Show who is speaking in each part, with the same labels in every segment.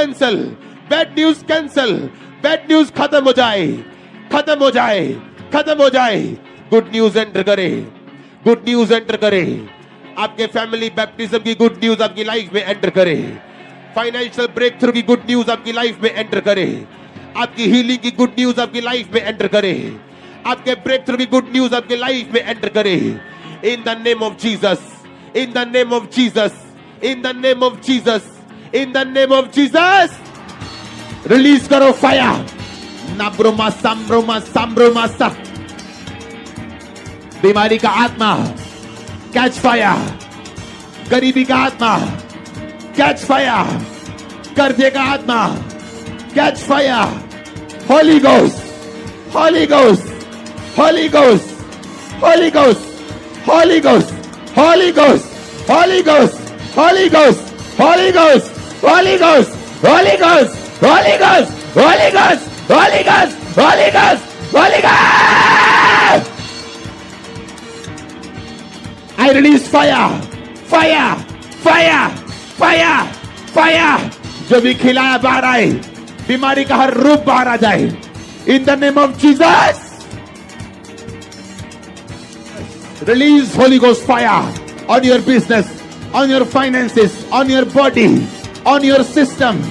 Speaker 1: Cancel, bad news cancel, bad news खत्म हो जाए, खत्म हो जाए, खत्म हो जाए। गुड न्यूज एंटर करे, गुड न्यूज एंटर करे। आपके फैमिली बैप्टिज्म की गुड न्यूज आपकी लाइफ में एंटर करे। फाइनेंशियल ब्रेक थ्रू की गुड न्यूज आपकी लाइफ में एंटर करे। आपकी हीलिंग की गुड न्यूज आपकी लाइफ में एंटर करे। आपके ब्रेक थ्रू की गुड न्यूज आपकी लाइफ में एंटर करे। इन the name of Jesus, in the name of Jesus, in the name of Jesus, in the name of Jesus. Release करो फायर। नाब्रोमा सांब्रोमा सांब्रोमा सा। बीमारी का आत्मा कैच फायर। गरीबी का आत्मा कैच फायर। कर्जे का आत्मा catch fire. Holy ghost, holy ghost, holy ghost, holy ghost, holy ghost, holy ghost, holy ghost, holy ghost, holy ghost, holy ghost, holy ghost, holy ghost, holy ghost, holy ghost, holy ghost, holy ghost. I release fire, fire, fire, fire, fire. जो भी खिलाया बाहर आए, बीमारी का हर रूप बाहर आ जाए। In the name of Jesus. Release Holy Ghost fire on your business, on your finances, on your body, on your system,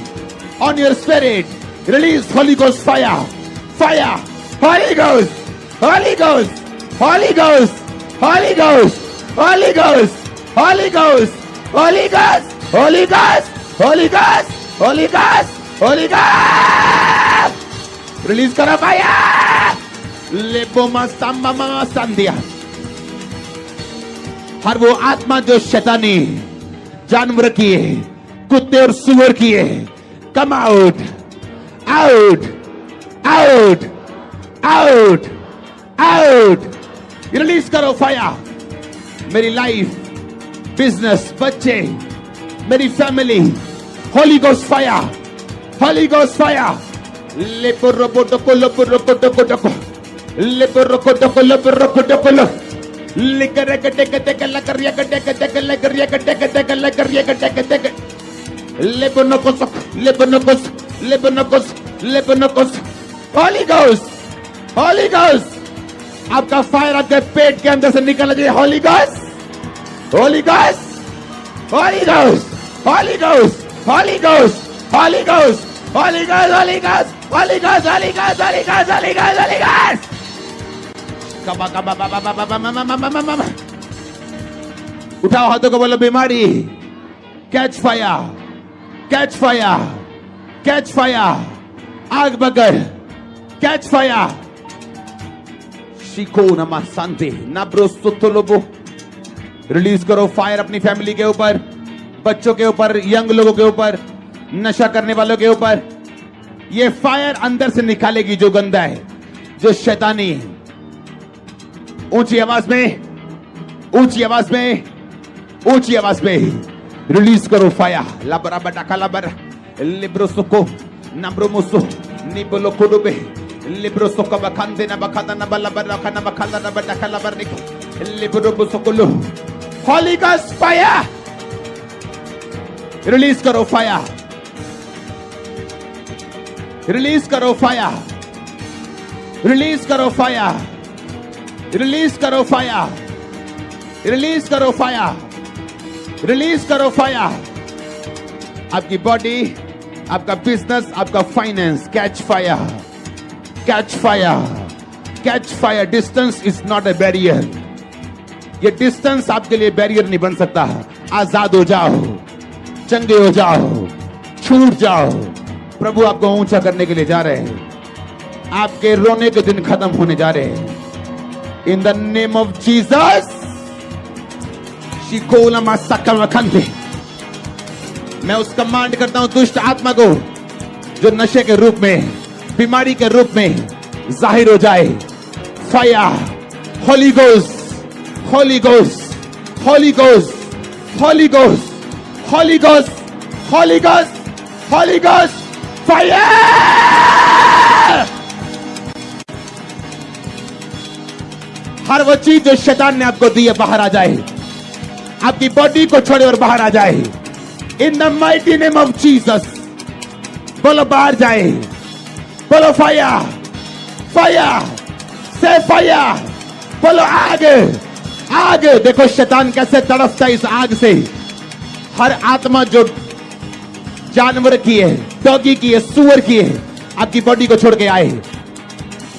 Speaker 1: on your spirit. Release Holy Ghost fire, fire, Holy Ghost, Holy Ghost, Holy Ghost, Holy Ghost, Holy Ghost, Holy Ghost, Holy Ghost, Holy Ghost, Holy Ghost, Holy Ghost, Holy Ghost. Release करो fire. लेबोमा सांबामा सांदिया। हर वो आत्मा जो शैतानी जानवर की है, कुत्ते और सुअर की है, come out, out, out, out, out. Release करो फायर। मेरी लाइफ, बिजनेस, बच्चे, मेरी family, holy ghost fire, holy ghost fire. लेपोरोकोटोको लोपोरोकोटोको लेपोरोकोटोको लोपोरोकोटोको होली गोस्ट, होली गोस्ट। आपका फायर आपके पेट के अंदर से निकलना चाहिए। Holy ghost, holy ghost, holy ghost, holy ghost, holy ghost, holy ghost, holy ghost, holy ghost, holy ghost, holy ghost, holy ghost, holy ghost, holy ghost. कबा कबा बाबा बाबा बाबा। उठाओ हाथों को, बोलो बीमारी catch fire, catch fire, catch fire. आग बगर catch fire. Shikoh नमा शांति नाब्रो सुतुलोबो। रिलीज करो फायर अपनी फैमिली के ऊपर, बच्चों के ऊपर, यंग लोगों के ऊपर, नशा करने वालों के ऊपर। ये फायर अंदर से निकालेगी जो गंदा है, जो शैतानी है। ऊंची आवाज में, ऊंची आवाज में, ऊंची आवाज में रिलीज करो फायर। लाबरा बटाका लाबर लिब्रो सुको नब्रो मुसु निबलो कुडुबे लिब्रो सुको बखंदे ना बखंदा ना बलबर रखना बखंदा ना बटाका लाबर निक लिब्रो मुसुकुलो। Holy ghost fire. रिलीज करो फायर, रिलीज करो फायर, रिलीज करो फायर, रिलीज करो फायर, रिलीज करो फायर, रिलीज करो फायर। आपकी बॉडी, आपका बिजनेस, आपका finance catch fire, catch fire, catch fire. Distance is not a barrier. ये डिस्टेंस आपके लिए बैरियर नहीं बन सकता। आजाद हो जाओ, चंगे हो जाओ, छूट जाओ। प्रभु आपको ऊंचा करने के लिए जा रहे हैं। आपके रोने के दिन खत्म होने जा रहे हैं। In the name of Jesus. मैं उस कमांड करता हूं दुष्ट आत्मा को जो नशे के रूप में, बीमारी के रूप में जाहिर हो जाए। Fire, holy ghost, holy ghost, holy ghost, holy ghost, holy ghost, holy ghost, holy ghost, fire. हर वो चीज जो शैतान ने आपको दी है बाहर आ जाए। आपकी बॉडी को छोड़े और बाहर आ जाए। In the mighty name of Jesus. बोलो बाहर जाए, बोलो फायर, फायर, से फायर, बोलो आग, आग। देखो शैतान कैसे तड़पता है इस आग से। हर आत्मा जो जानवर की है, डॉगी की है, सुअर की है, आपकी बॉडी को छोड़ के आए।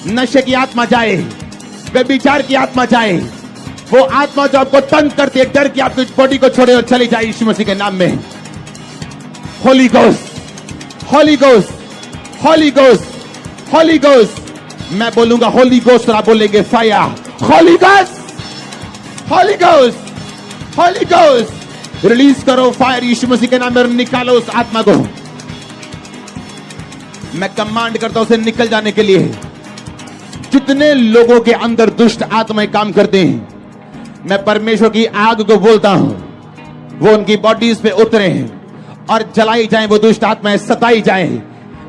Speaker 1: नशे की आत्मा जाए, व्यभिचार की आत्मा जाए, वो आत्मा जो आपको तंग करती है, डर की आपकी बॉडी को छोड़े और चली जाए यीशु मसीह के नाम में। Holi ghost, holy ghost, holy ghost, holy ghost. मैं बोलूंगा होली गोस्ट और आप बोलेंगे fire. Holy ghost, holy ghost, holy ghost. Release करो फायर यीशु मसीह के नाम में और निकालो उस आत्मा को। मैं कमांड करता हूं उसे निकल जाने के लिए। जितने लोगों के अंदर दुष्ट आत्माएं काम करते हैं, मैं परमेश्वर की आग को बोलता हूं, वो उनकी बॉडीज पे उतरे और जलाई जाएं, वो दुष्ट आत्माएं सताई जाएं।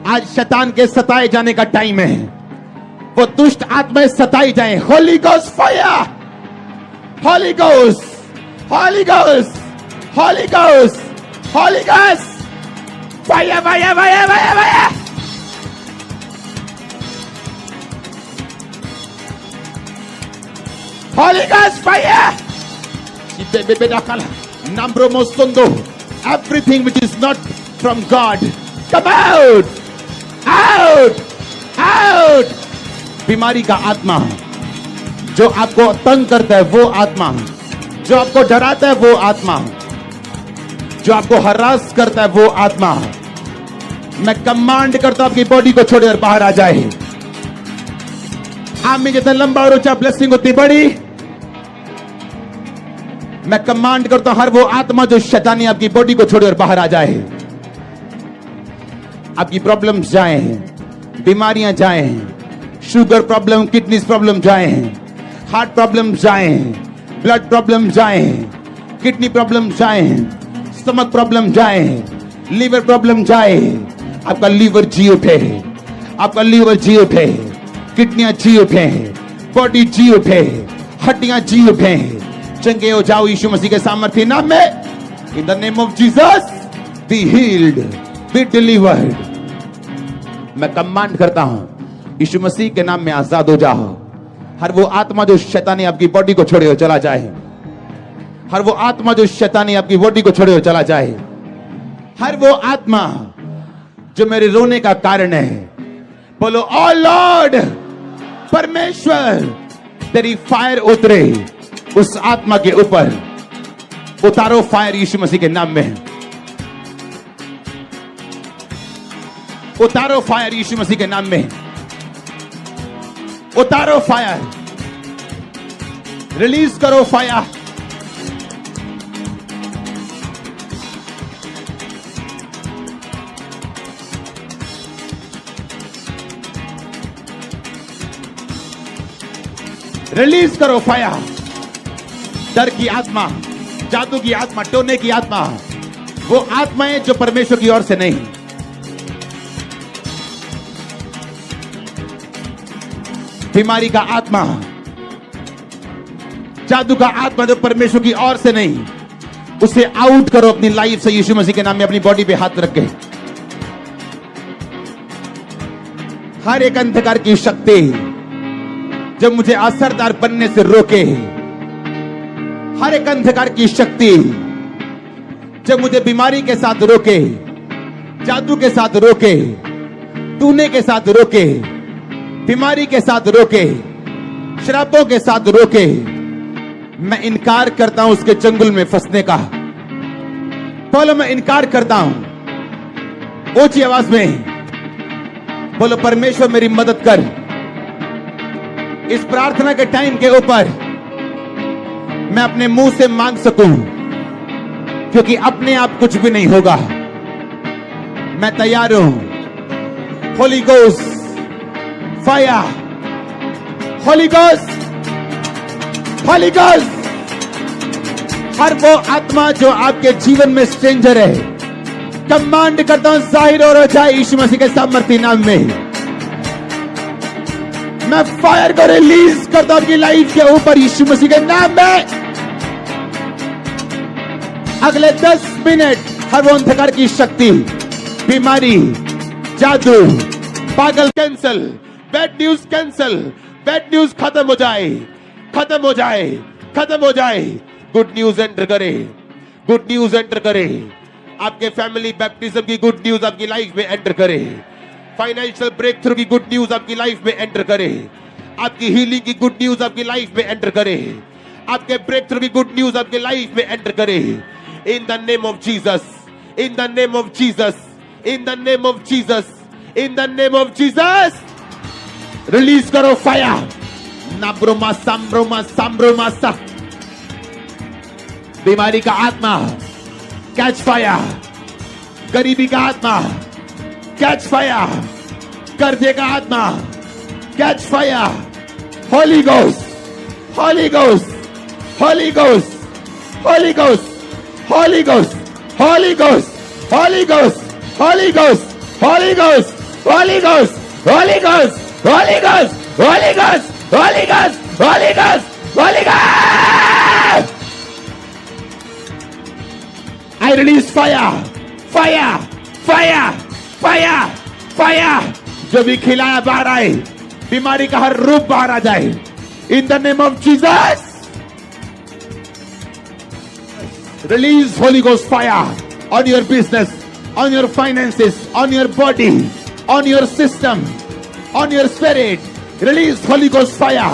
Speaker 1: आज शैतान के सताए जाने का टाइम है, वो दुष्ट आत्माएं सताई जाएं। Holi ghost fire, holy ghost, holy ghost, holy ghost, holy ghost, fire, fire, fire, fire, fire. Holy Ghost fire! Everything which is not from God, come out, out, out. बीमारी का आत्मा जो आपको तंग करता है, वो आत्मा जो आपको डराता है, वो आत्मा जो आपको हरास करता है, वो आत्मा, मैं कमांड करता हूं आपकी बॉडी को छोड़े और बाहर आ जाए। आप में जितना लंबा और ऊंचा ब्लेसिंग होती बड़ी, मैं कमांड करता हूं हर वो आत्मा जो शैतानी आपकी बॉडी को छोड़े और बाहर आ जाए। आपकी प्रॉब्लम्स जाए, बीमारियां जाए, शुगर प्रॉब्लम, किडनी प्रॉब्लम जाए, हार्ट प्रॉब्लम जाए, ब्लड प्रॉब्लम जाए, किडनी प्रॉब्लम जाए, स्टमक प्रॉब्लम जाए, लीवर प्रॉब्लम जाए। आपका लीवर जी उठे, आपका लीवर जी उठे, किडनियां जी उठे, बॉडी जी उठे, हड्डियां जी उठे। चंगे हो जाओ यीशु मसीह के सामर्थ्य नाम में। इन the name of Jesus be healed, be delivered. मैं कमांड करता हूं यीशु मसीह के नाम में आजाद हो जाओ। हर वो आत्मा जो शैतानी आपकी बॉडी को छोड़े हो चला जाए, हर वो आत्मा जो शैतानी आपकी बॉडी को छोड़े हो चला जाए, हर वो आत्मा जो मेरे रोने का कारण है, बोलो ओ लॉर्ड, परमेश्वर तेरी फायर उतरे उस आत्मा के ऊपर। उतारो फायर यीशु मसीह के नाम में, उतारो फायर यीशु मसीह के नाम में, उतारो फायर, रिलीज करो फायर। रिलीज करो फायर। डर की आत्मा, जादू की आत्मा, टोने की आत्मा, वो आत्माएं जो परमेश्वर की ओर से नहीं। बीमारी का आत्मा, जादू का आत्मा जो परमेश्वर की ओर से नहीं, उसे आउट करो अपनी लाइफ से यीशु मसीह के नाम में। अपनी बॉडी पे हाथ रख के हर एक अंधकार की शक्ति जो मुझे असरदार बनने से रोके, हर एक अंधकार की शक्ति जो मुझे बीमारी के साथ रोके, जादू के साथ रोके, टूने के साथ रोके, बीमारी के साथ रोके, शराबों के साथ रोके, मैं इनकार करता हूं उसके चंगुल में फंसने का। बोलो मैं इनकार करता हूं। ऊंची आवाज में बोलो परमेश्वर मेरी मदद कर। इस प्रार्थना के टाइम के ऊपर मैं अपने मुंह से मांग सकूं, क्योंकि अपने आप कुछ भी नहीं होगा। मैं तैयार हूं। Holy ghost fire, holy ghost, holy ghost. हर वो आत्मा जो आपके जीवन में स्ट्रेंजर है, कमांड करता हूं जाहिर हो जाए यीशु मसीह के सामर्थ्य नाम में। मैं फायर को रिलीज करता हूं आपकी लाइफ के ऊपर यीशु मसीह के नाम में। अगले 10 मिनट हर वो अंधकार की शक्ति, बीमारी, जादू, पागल cancel, bad news cancel, bad news खत्म हो जाए, खत्म हो जाए, खत्म हो जाए। गुड न्यूज एंटर करे, गुड न्यूज एंटर करे। आपके फैमिली बैप्टिज्म की गुड न्यूज आपकी लाइफ में एंटर करे। फाइनेंशियल ब्रेक थ्रू की गुड न्यूज आपकी लाइफ में एंटर करे। आपकी हीलिंग की गुड न्यूज आपकी लाइफ में एंटर करे। आपके ब्रेक थ्रू की गुड न्यूज आपकी लाइफ में एंटर करे। इन the name of Jesus, in the name of Jesus, in the name of Jesus, in the name of Jesus. Release करो फायर। नाब्रोमा सांब्रोमा सांब्रोमा सा। बीमारी का आत्मा कैच फायर, गरीबी का आत्मा कैच फायर, कर्जे का आत्मा catch fire. Holy ghost, holy ghost, holy ghost, holy ghost, holy ghost, holy ghost, holy ghost, holy ghost, holy ghost, holy ghost, holy ghost, holy ghost, holy ghost, holy ghost, holy ghost, holy ghost. I release fire, fire, fire, fire, fire. जो भी खिलाया बाहर आए, बीमारी का हर रूप बाहर आ जाए। In the name of Jesus. Release Holy Ghost fire on your business, on your finances, on your body, on your system, on your spirit. Release Holy Ghost fire,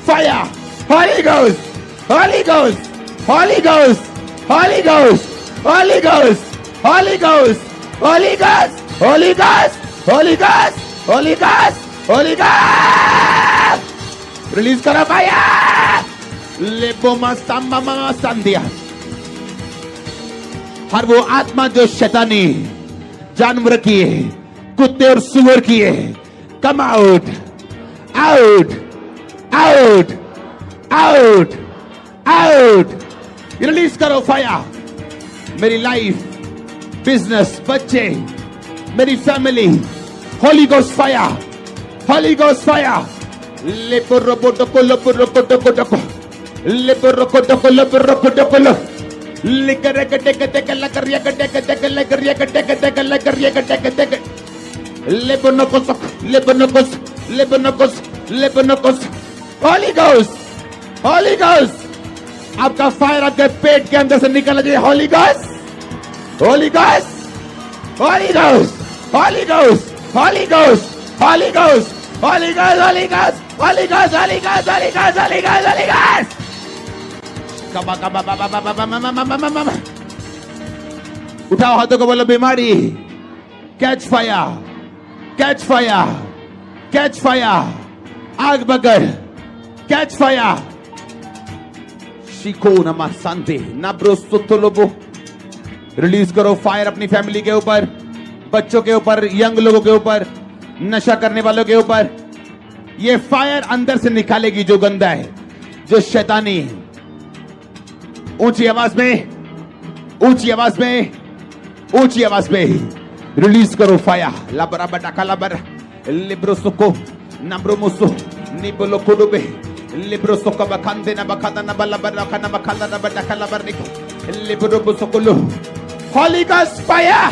Speaker 1: fire, Holy Ghost, Holy Ghost, Holy Ghost, Holy Ghost, Holy Ghost, Holy Ghost, Holy Ghost, Holy Ghost, Holy Ghost, Holy Ghost, Holy Ghost. Release करो fire. लेबो मस्ताम्बा मस्तांदिया। हर वो आत्मा जो शैतानी जानवर की है, कुत्ते और सुअर की है, come out, out, out, out, out. Release करो फायर। मेरी लाइफ, बिजनेस, बच्चे, मेरी family, holy ghost fire, holy ghost fire. लेपो रोको टोको लोपो रोको टोको टोको, लेपो रोको टोको लोपो रोको टोको लो। लिकर कटे कटे कल्ला करिया कटे कटे कल्ला करिया कटे कटे कल्ला करिया कटे कटे। लेपो नोकोस, लेपो नोकोस, लेपो नोकोस, लेपो नोकोस। Holy ghost, holy ghost. आपका फायर आपके पेट के अंदर से निकल जाए। Holy ghost, holy ghost, holy ghost, holy ghost, holy ghost, holy ghost, holy ghost, holy ghost, holy ghost, holy ghost, holy ghost, holy ghost, holy ghost. कबा कबा बाबा बाबा बाबा। उठाओ हाथों को, बोलो बीमारी catch fire, catch fire, catch fire. आग बगड़ catch fire. Shikoh नमा शांति नाब्रो सुतलोबो। Release करो फायर अपनी फैमिली के ऊपर, बच्चों के ऊपर, यंग लोगों के ऊपर, नशा करने वालों के ऊपर। ये फायर अंदर से निकालेगी जो गंदा है, जो शैतानी है। ऊंची आवाज में, ऊंची आवाज में, ऊंची आवाज में रिलीज करो फायर। लाबरा बटाका लाबर लिब्रो सुको नब्रो मुसु निबलो कुडुबे लिब्रो सुको बखंदे न बखंदा न बलबर न बखंदा न बटाका लाबर निक लिब्रो मुसुकुलो। Holy ghost fire.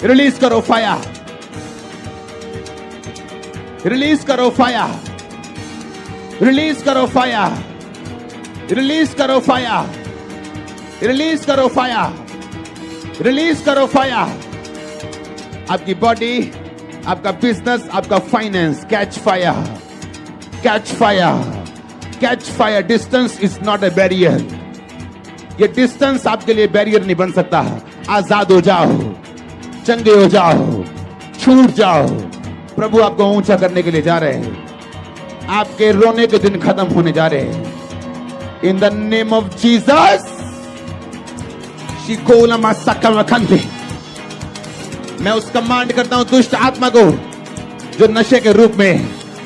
Speaker 1: रिलीज करो फायर, रिलीज करो फायर, रिलीज करो फायर, रिलीज करो फायर, रिलीज करो फायर, रिलीज करो फायर। आपकी बॉडी, आपका बिजनेस, आपका finance catch fire, catch fire, catch fire. Distance is not a barrier. ये डिस्टेंस आपके लिए बैरियर नहीं बन सकता। आजाद हो जाओ, चंगे हो जाओ, छूट जाओ। प्रभु आपको ऊंचा करने के लिए जा रहे हैं। आपके रोने के दिन खत्म होने जा रहे हैं। In the name of Jesus. शिकोला मासाकल वखंते। मैं उस कमांड करता हूं दुष्ट आत्मा को जो नशे के रूप में,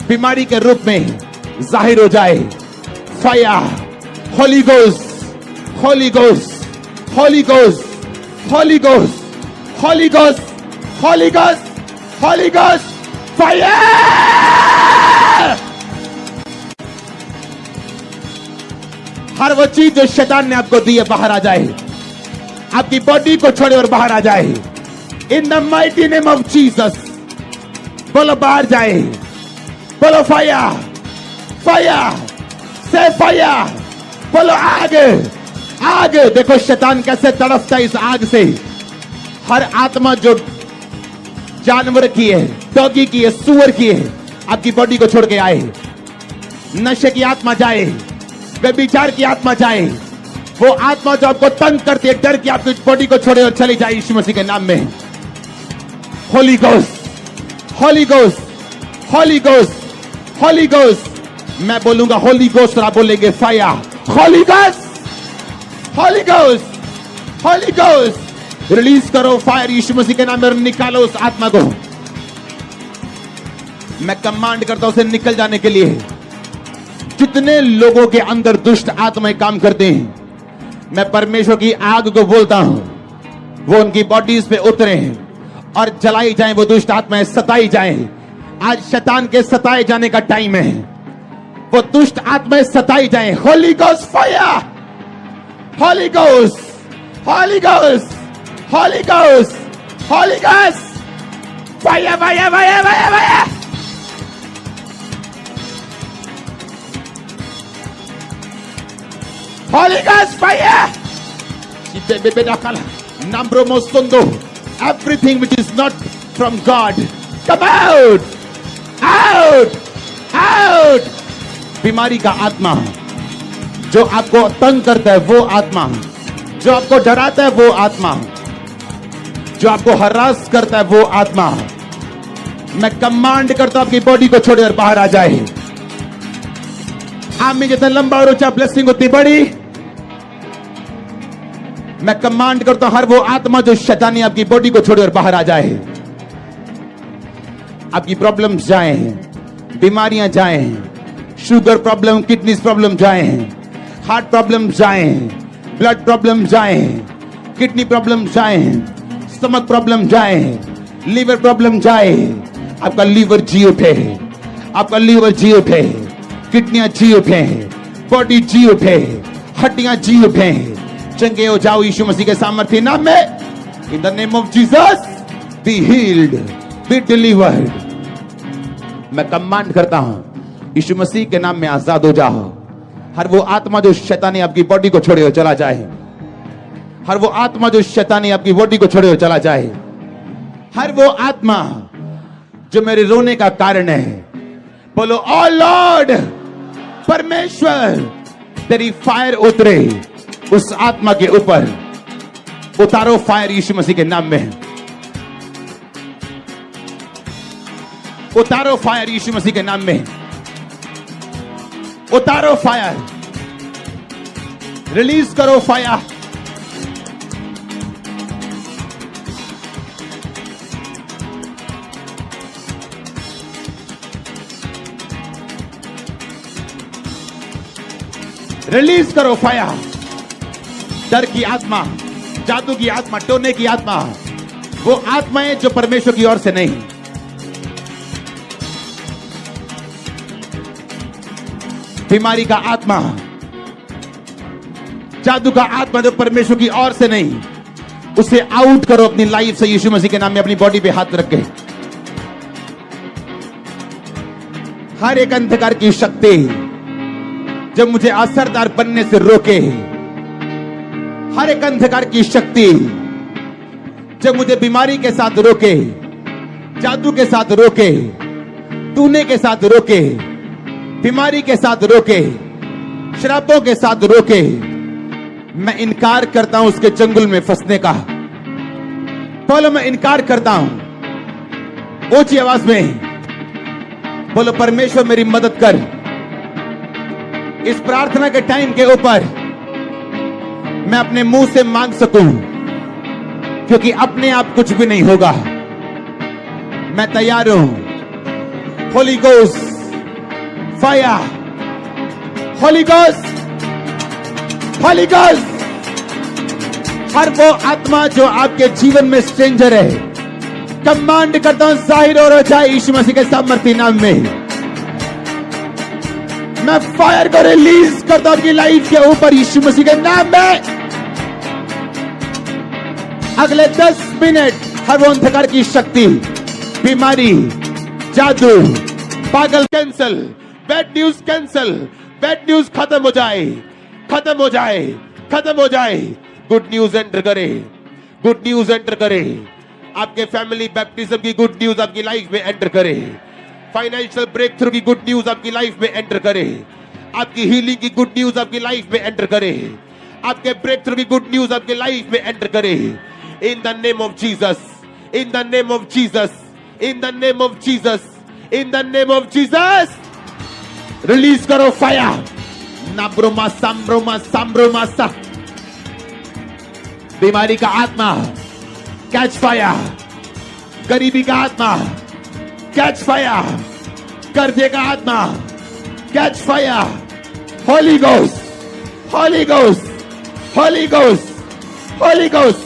Speaker 1: बीमारी के रूप में जाहिर हो जाए। Fire, holy ghost, holy ghost, holy ghost, holy ghost, holy ghost, holy ghost, holy ghost. Fire. हर वो चीज जो शैतान ने आपको दी है बाहर आ जाए। आपकी बॉडी को छोड़े और बाहर आ जाए। In the mighty name of Jesus. बोलो बाहर जाए, बोलो फायर, फायर, से फायर, बोलो आग, आग। देखो शैतान कैसे तड़पता है इस आग से। हर आत्मा जो जानवर की है, डॉगी की है, सुअर की है, आपकी बॉडी को छोड़ के आए। नशे की आत्मा जाए, व्यभिचार की आत्मा जाए, वो आत्मा जो आपको तंग करती है, डर की आपकी बॉडी को छोड़े और चली जाए यीशु मसीह के नाम में। Holi ghost, holy ghost, holy ghost, holy ghost. मैं बोलूंगा होली गोस्ट और आप बोलेंगे fire. Holy ghost, holy ghost, holy ghost. Release करो फायर यीशु मसीह के नाम में और निकालो उस आत्मा को। मैं कमांड करता हूं उसे निकल जाने के लिए। जितने लोगों के अंदर दुष्ट आत्माएं काम करते हैं, मैं परमेश्वर की आग को बोलता हूं, वो उनकी बॉडीज पे उतरे और जलाई जाएं, वो दुष्ट आत्माएं सताई जाएं। आज शैतान के सताए जाने का टाइम है, वो दुष्ट आत्माएं सताई जाएं। Holi ghost fire, holy ghost, holy ghost, holy ghost, holy ghost, fire, fire, fire, fire, fire. Holy Ghost fire! Everything which is not from God, come out, out, out. बीमारी का आत्मा जो आपको तंग करता है, वो आत्मा जो आपको डराता है, वो आत्मा जो आपको हरास करता है, वो आत्मा, मैं कमांड करता हूं आपकी बॉडी को छोड़े और बाहर आ जाए। आप में जितना लंबा और ऊंचा ब्लेसिंग उतनी बड़ी। मैं कमांड करता हूं हर वो आत्मा जो शैतानी आपकी बॉडी को छोड़े और बाहर आ जाए। आपकी प्रॉब्लम्स जाए, बीमारियां जाए, शुगर प्रॉब्लम, किडनी प्रॉब्लम जाए, हार्ट प्रॉब्लम जाए, ब्लड प्रॉब्लम जाए, किडनी प्रॉब्लम जाए, स्टमक प्रॉब्लम जाए, लीवर प्रॉब्लम जाए। आपका लीवर जी उठे, आपका लीवर जी उठे, किडनियां जी उठे, बॉडी जी उठे, हड्डियां जी उठे। चंगे हो जाओ यीशु मसीह के सामर्थ्य नाम में। इन the name of Jesus be healed, be delivered. मैं कमांड करता हूं यीशु मसीह के नाम में आजाद हो जाओ। हर वो आत्मा जो शैतानी आपकी बॉडी को छोड़े और चला जाए, हर वो आत्मा जो शैतानी आपकी बॉडी को छोड़े और चला जाए, हर वो आत्मा जो मेरे रोने का कारण है, बोलो ओ लॉर्ड, परमेश्वर तेरी फायर उतरे उस आत्मा के ऊपर। उतारो फायर यीशु मसीह के नाम में, उतारो फायर यीशु मसीह के नाम में, उतारो फायर, रिलीज करो फायर। रिलीज करो फायर। डर की आत्मा, जादू की आत्मा, टोने की आत्मा, वो आत्माएं जो परमेश्वर की ओर से नहीं। बीमारी का आत्मा, जादू का आत्मा जो परमेश्वर की ओर से नहीं, उसे आउट करो अपनी लाइफ से यीशु मसीह के नाम में। अपनी बॉडी पे हाथ रख के हर एक अंधकार की शक्ति जब मुझे असरदार बनने से रोके, हर एक अंधकार की शक्ति जब मुझे बीमारी के साथ रोके, जादू के साथ रोके, टूने के साथ रोके, बीमारी के साथ रोके, शराबों के साथ रोके, मैं इनकार करता हूं उसके चंगुल में फंसने का। बोलो मैं इनकार करता हूं। ऊंची आवाज में बोलो परमेश्वर मेरी मदद कर। इस प्रार्थना के टाइम के ऊपर मैं अपने मुंह से मांग सकूं, क्योंकि अपने आप कुछ भी नहीं होगा। मैं तैयार हूं। Holy ghost fire, holy ghost, holy ghost. हर वो आत्मा जो आपके जीवन में स्ट्रेंजर है, कमांड करता हूं जाहिर हो जाए यीशु मसीह के सामर्थ्य नाम में। मैं फायर को रिलीज करता हूं आपकी लाइफ के ऊपर यीशु मसीह के नाम में। अगले 10 मिनट हर वो अंधकार की शक्ति, बीमारी, जादू, पागल cancel, bad news cancel, bad news खत्म हो जाए, खत्म हो जाए, खत्म हो जाए। गुड न्यूज एंटर करे, गुड न्यूज एंटर करे। आपके फैमिली बैप्टिज्म की गुड न्यूज आपकी लाइफ में एंटर करे। फाइनेंशियल ब्रेक थ्रू की गुड न्यूज आपकी लाइफ में एंटर करे। आपकी हीलिंग की गुड न्यूज आपकी लाइफ में एंटर करे। आपके ब्रेक थ्रू की गुड न्यूज आपकी लाइफ में एंटर करे। इन the name of Jesus, in the name of Jesus, in the name of Jesus, in the name of Jesus. Release करो फायर। नाब्रोमा सांब्रोमा सांब्रोमा सा। बीमारी का आत्मा कैच फायर, गरीबी का आत्मा कैच फायर, कर्जे का आत्मा catch fire. Holy ghost, holy ghost, holy ghost, holy ghost,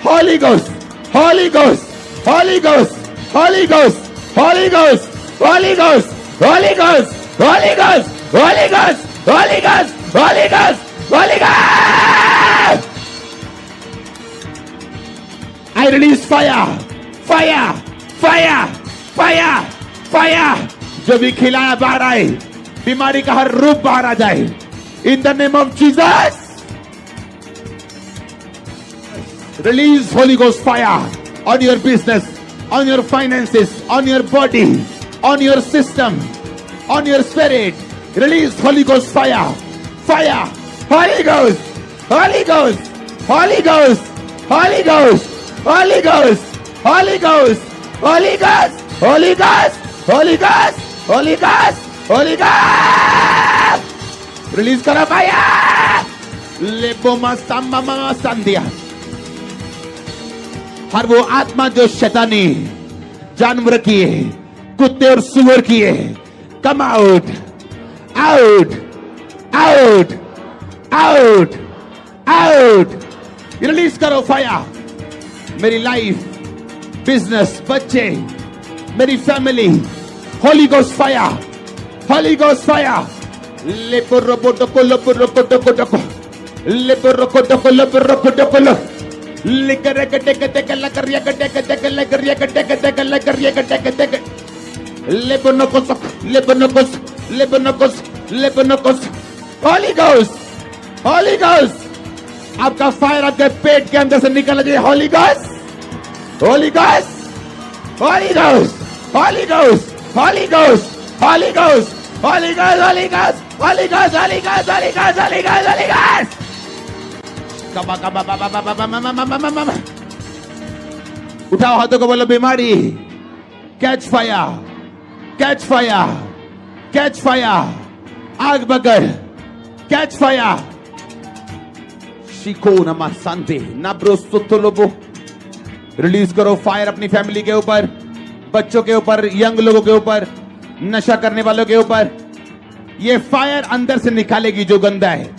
Speaker 1: holy ghost, holy ghost, holy ghost, holy ghost, holy ghost, holy ghost, holy ghost, holy ghost, holy ghost, holy ghost, holy ghost, holy ghost. I release fire, fire, fire, fire, fire. जो भी खिलाया बाहर आए, बीमारी का हर रूप बाहर आ जाए। In the name of Jesus. Release Holy Ghost fire on your business, on your finances, on your body, on your system, on your spirit. Release Holy Ghost fire, fire, Holy Ghost, Holy Ghost, Holy Ghost, Holy Ghost, Holy Ghost, Holy Ghost, Holy Ghost, Holy Ghost, Holy Ghost, Holy Ghost, Holy Ghost. Release करो fire. लेबोमा साम्मा संध्या। हर वो आत्मा जो शैतानी जानवर की है, कुत्ते और सुअर की है, come out, out, out, out, out. Release करो फायर। मेरी लाइफ, बिजनेस, बच्चे, मेरी family, holy ghost fire, holy ghost fire. लेपोरोपोटोको लोपोरोपोटोको लेपोरोपोटोको लोपोरोपोटोको लिकरेकटेकटेक लकरियकटेकटेक लेपोनोकोस लेपोनोकोस लेपोनोकोस लेपोनोकोस। Holy ghost, holy ghost. आपका फायर आपके पेट के अंदर से निकल जाए। Holy ghost, holy ghost, holy ghost, holy ghost, holy ghost, holy ghost, holy ghost, holy ghost, holy ghost, holy ghost, holy ghost, holy ghost, holy ghost. कबा कबा बाबा बाबा बाबा। उठाओ हाथों को, बोलो बीमारी catch fire, catch fire, catch fire. आग बगर catch fire. Shikoh नमा शांति नाब्रो सुतुलोबो। रिलीज करो फायर अपनी फैमिली के ऊपर, बच्चों के ऊपर, यंग लोगों के ऊपर, नशा करने वालों के ऊपर। ये फायर अंदर से निकालेगी जो गंदा है,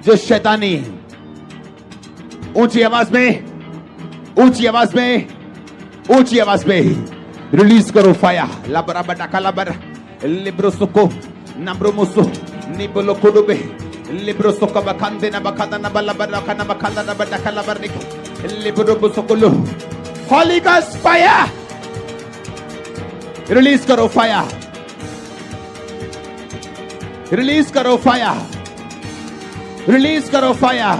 Speaker 1: जो शैतानी है। ऊंची आवाज में, ऊंची आवाज में, ऊंची आवाज में रिलीज करो फायर। लाबरा बटाका लाबर लिब्रो सुको नब्रो मुसु निबलो कुडुबे लिब्रो सुको बखंदे ना बखंदा ना बलबर ना बखंदा ना बटाका लाबर निक लिब्रो मुसुकुलो। Holy ghost fire. रिलीज करो फायर, रिलीज करो फायर, रिलीज करो फायर,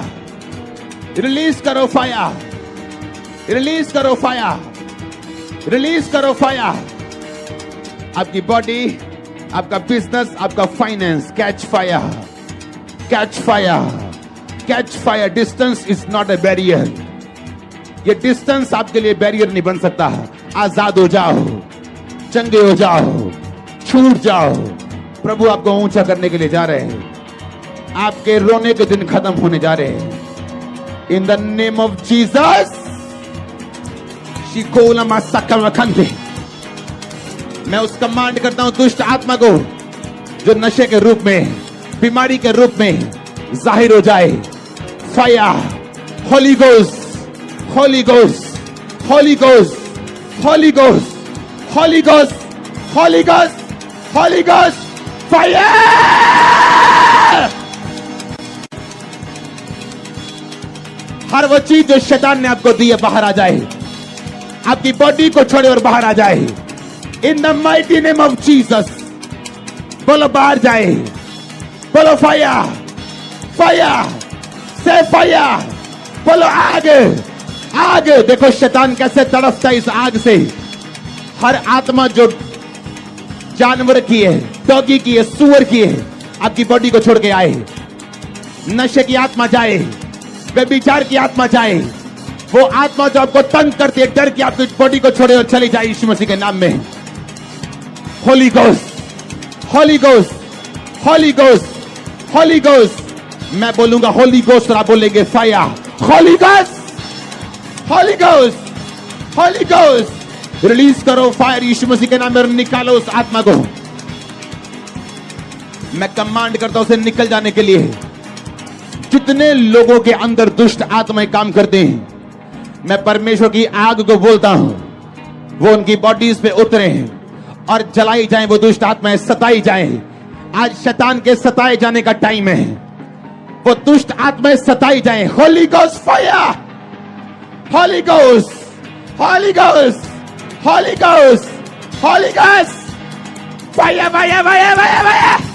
Speaker 1: रिलीज करो फायर, रिलीज करो फायर, रिलीज करो फायर। आपकी बॉडी, आपका बिजनेस, आपका finance catch fire, catch fire, catch fire. Distance is not a barrier. ये डिस्टेंस आपके लिए बैरियर नहीं बन सकता। आजाद हो जाओ, चंगे हो जाओ, छूट जाओ। प्रभु आपको ऊंचा करने के लिए जा रहे हैं। आपके रोने के दिन खत्म होने जा रहे हैं। In the name of Jesus. शिकोला मासाकल वखंदे। मैं उस कमांड करता हूं दुष्ट आत्मा को जो नशे के रूप में, बीमारी के रूप में जाहिर हो जाए। Fire, holy ghost, holy ghost, holy ghost, holy ghost, holy ghost, holy ghost, holy ghost. Fire. हर वो चीज जो शैतान ने आपको दी है बाहर आ जाए। आपकी बॉडी को छोड़े और बाहर आ जाए। In the mighty name of Jesus. बोलो बाहर जाए, बोलो फायर, फायर, से फायर, बोलो आग, आग। देखो शैतान कैसे तड़पता है इस आग से। हर आत्मा जो जानवर की है, डॉगी की है, सुअर की है, आपकी बॉडी को छोड़ के आए। नशे की आत्मा जाए, व्यभिचार की आत्मा जाए, वो आत्मा जो आपको तंग करती है, डर की आपकी बॉडी को छोड़े और चली जाए यीशु मसीह के नाम में। Holi ghost, holy ghost, holy ghost, holy ghost. मैं बोलूंगा होली गोस्ट और आप बोलेंगे fire. Holy ghost, holy ghost, holy ghost. Release करो फायर यीशु मसीह के नाम में और निकालो उस आत्मा को। मैं कमांड करता हूं उसे निकल जाने के लिए। जितने लोगों के अंदर दुष्ट आत्माएं काम करते हैं, मैं परमेश्वर की आग को बोलता हूं, वो उनकी बॉडीज पे उतरे और जलाई जाएं, वो दुष्ट आत्माएं सताई जाएं। आज शैतान के सताए जाने का टाइम है, वो दुष्ट आत्माएं सताई जाएं। Holi ghost fire, holy ghost, holy ghost, holy ghost, holy ghost, fire, fire, fire, fire, fire.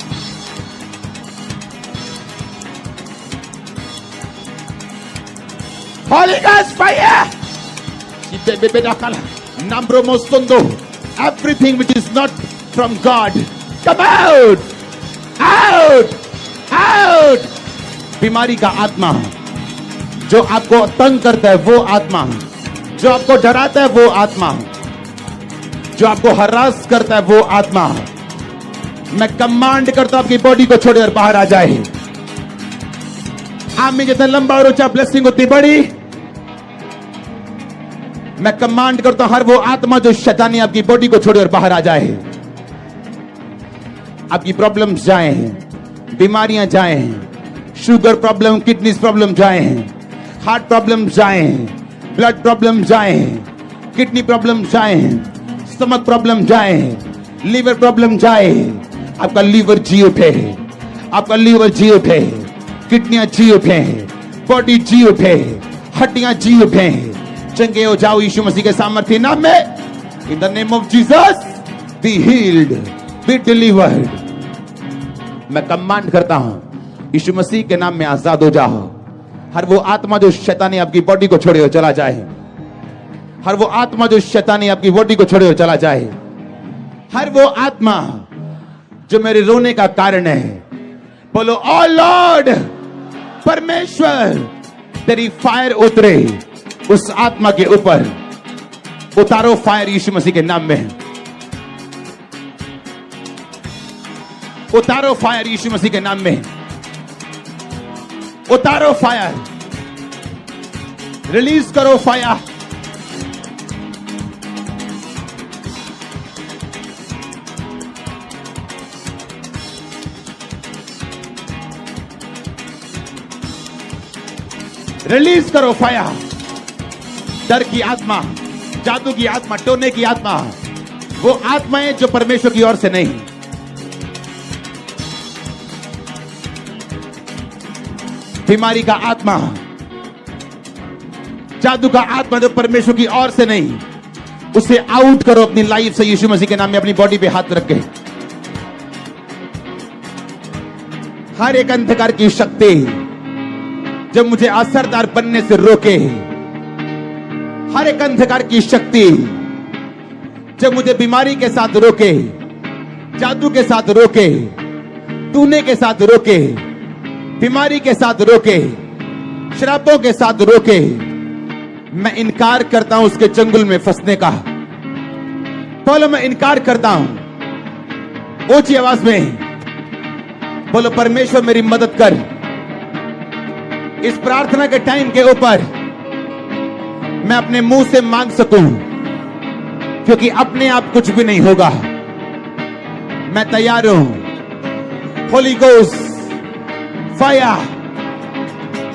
Speaker 1: Holy Ghost fire! Everything which is not from God, come out, out, out. बीमारी का आत्मा जो आपको तंग करता है, वो आत्मा जो आपको डराता है, वो आत्मा जो आपको हरास करता है, वो आत्मा, मैं कमांड करता हूं आपकी बॉडी को छोड़े और बाहर आ जाए। आप में जितना लंबा और ऊंचा ब्लेसिंग उतनी बड़ी। मैं कमांड करता हूं हर वो आत्मा जो शैतानी आपकी बॉडी को छोड़े और बाहर आ जाए। आपकी प्रॉब्लम्स जाए, बीमारियां जाए, शुगर प्रॉब्लम, किडनी प्रॉब्लम जाए, हार्ट प्रॉब्लम जाए, ब्लड प्रॉब्लम जाए, किडनी प्रॉब्लम जाए, स्टमक प्रॉब्लम जाए, लीवर प्रॉब्लम जाए। आपका लीवर जी उठे, आपका लीवर जी उठे, किडनियां जी उठे, बॉडी जी उठे, हड्डियां जी उठे। चंगे हो जाओ यीशु मसीह के सामर्थ्य नाम में। इन the name of Jesus be healed, be delivered. मैं कमांड करता हूं यीशु मसीह के नाम में आजाद हो जाओ। हर वो आत्मा जो शैतानी आपकी बॉडी को छोड़े और चला जाए, हर वो आत्मा जो शैतानी आपकी बॉडी को छोड़े और चला जाए, हर वो आत्मा जो मेरे रोने का कारण है, बोलो ओ लॉर्ड, परमेश्वर तेरी फायर उतरे उस आत्मा के ऊपर। उतारो फायर यीशु मसीह के नाम में, उतारो फायर यीशु मसीह के नाम में, उतारो फायर, रिलीज करो फायर। रिलीज करो फायर। डर की आत्मा, जादू की आत्मा, टोने की आत्मा, वो आत्माएं जो परमेश्वर की ओर से नहीं। बीमारी का आत्मा, जादू का आत्मा जो परमेश्वर की ओर से नहीं, उसे आउट करो अपनी लाइफ से यीशु मसीह के नाम में। अपनी बॉडी पे हाथ रख के हर एक अंधकार की शक्ति जब मुझे असरदार बनने से रोके, हर एक अंधकार की शक्ति जब मुझे बीमारी के साथ रोके, जादू के साथ रोके, टूने के साथ रोके, बीमारी के साथ रोके, शराबों के साथ रोके, मैं इनकार करता हूं उसके चंगुल में फंसने का। बोलो मैं इनकार करता हूं। ऊंची आवाज में बोलो परमेश्वर मेरी मदद कर। इस प्रार्थना के टाइम के ऊपर मैं अपने मुंह से मांग सकूं, क्योंकि अपने आप कुछ भी नहीं होगा। मैं तैयार हूं। Holy ghost fire,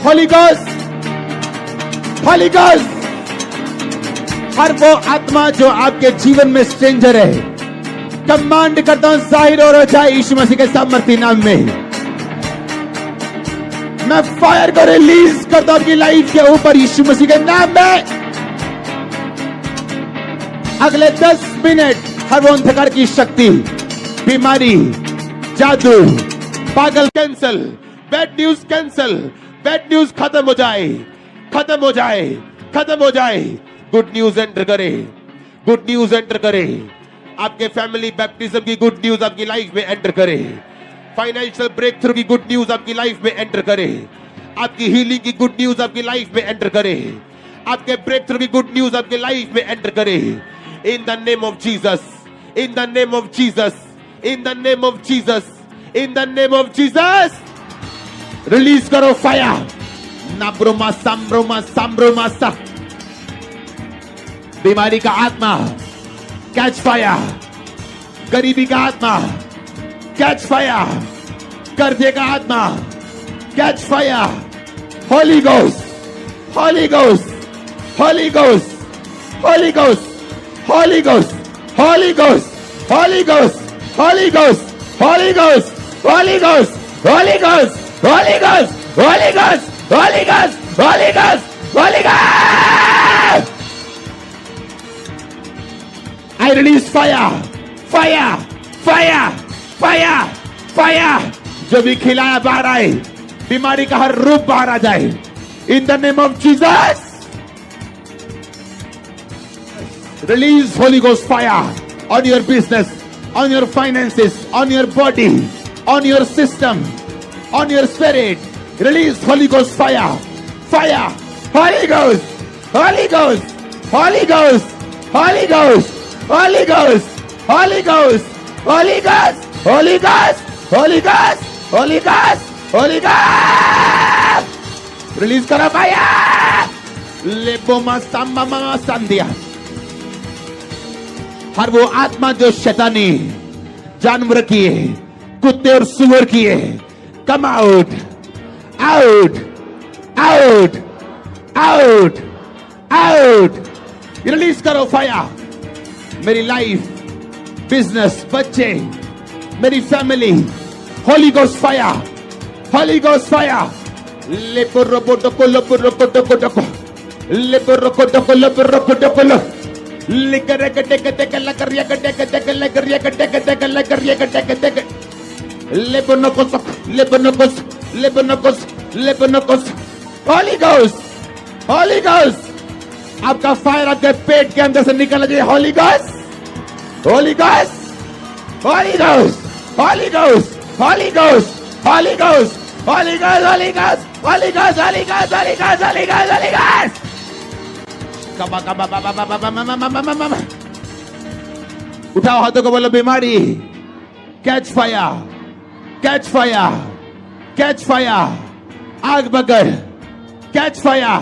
Speaker 1: holy ghost, holy ghost. हर वो आत्मा जो आपके जीवन में स्ट्रेंजर है, कमांड करता हूं जाहिर हो जाए यीशु मसीह के सामर्थ्य नाम में। मैं फायर को रिलीज करता हूं आपकी लाइफ के ऊपर यीशु मसीह के नाम में। अगले 10 मिनट हर वो अंधकार की शक्ति, बीमारी, जादू, पागल cancel, bad news cancel, bad news खत्म हो जाए, खत्म हो जाए, खत्म हो जाए। गुड न्यूज एंटर करे, गुड न्यूज एंटर करे। आपके फैमिली बैप्टिज्म की गुड न्यूज आपकी लाइफ में एंटर करे। फाइनेंशियल ब्रेक थ्रू की गुड न्यूज आपकी लाइफ में एंटर करे। आपकी हीलिंग की गुड न्यूज आपकी लाइफ में एंटर करे। आपके ब्रेक थ्रू की गुड न्यूज आपकी लाइफ में एंटर करे। इन the name of Jesus, in the name of Jesus, in the name of Jesus, in the name of Jesus. Release करो फायर। नाब्रोमा सांब्रोमा सांब्रोमा सा। बीमारी का आत्मा कैच फायर, गरीबी का आत्मा कैच फायर, कर्जे का आत्मा catch fire. Holy ghost, holy ghost, holy ghost, holy ghost, holy ghost, holy ghost, holy ghost, holy ghost, holy ghost, holy ghost, holy ghost, holy ghost, holy ghost, holy ghost, holy ghost, holy ghost. I release fire, fire, fire, fire, fire. जो भी खिलाया बाहर आए, बीमारी का हर रूप बाहर आ जाए। In the name of Jesus. Release Holy Ghost fire on your business, on your finances, on your body, on your system, on your spirit. Release Holy Ghost fire, fire, Holy Ghost, Holy Ghost, Holy Ghost, Holy Ghost, Holy Ghost, Holy Ghost, Holy Ghost, Holy Ghost, Holy Ghost, Holy Ghost, Holy Ghost. Release करो fire. लेबोमा साम्मा संध्या। हर वो आत्मा जो शैतानी जानवर की है, कुत्ते और सुअर की है, come out, out, out, out, out. Release करो फायर। मेरी लाइफ, बिजनेस, बच्चे, मेरी family, holy ghost fire, holy ghost fire. लेपोरोपोटोको लोपोरोपोटोको लेपोरोपोटोको लोपोरोपोटोको होली गोस्ट, होली गोस्ट। आपका फायर आपके पेट के अंदर से निकल जाए। Holy ghost, holy ghost, holy ghost, holy ghost, holy ghost, holy ghost, holy ghost, holy ghost, holy ghost, holy ghost, holy ghost, holy ghost, holy ghost. उठाओ हाथों को, बोलो बीमारी catch fire, catch fire, catch fire. आग बगर catch fire.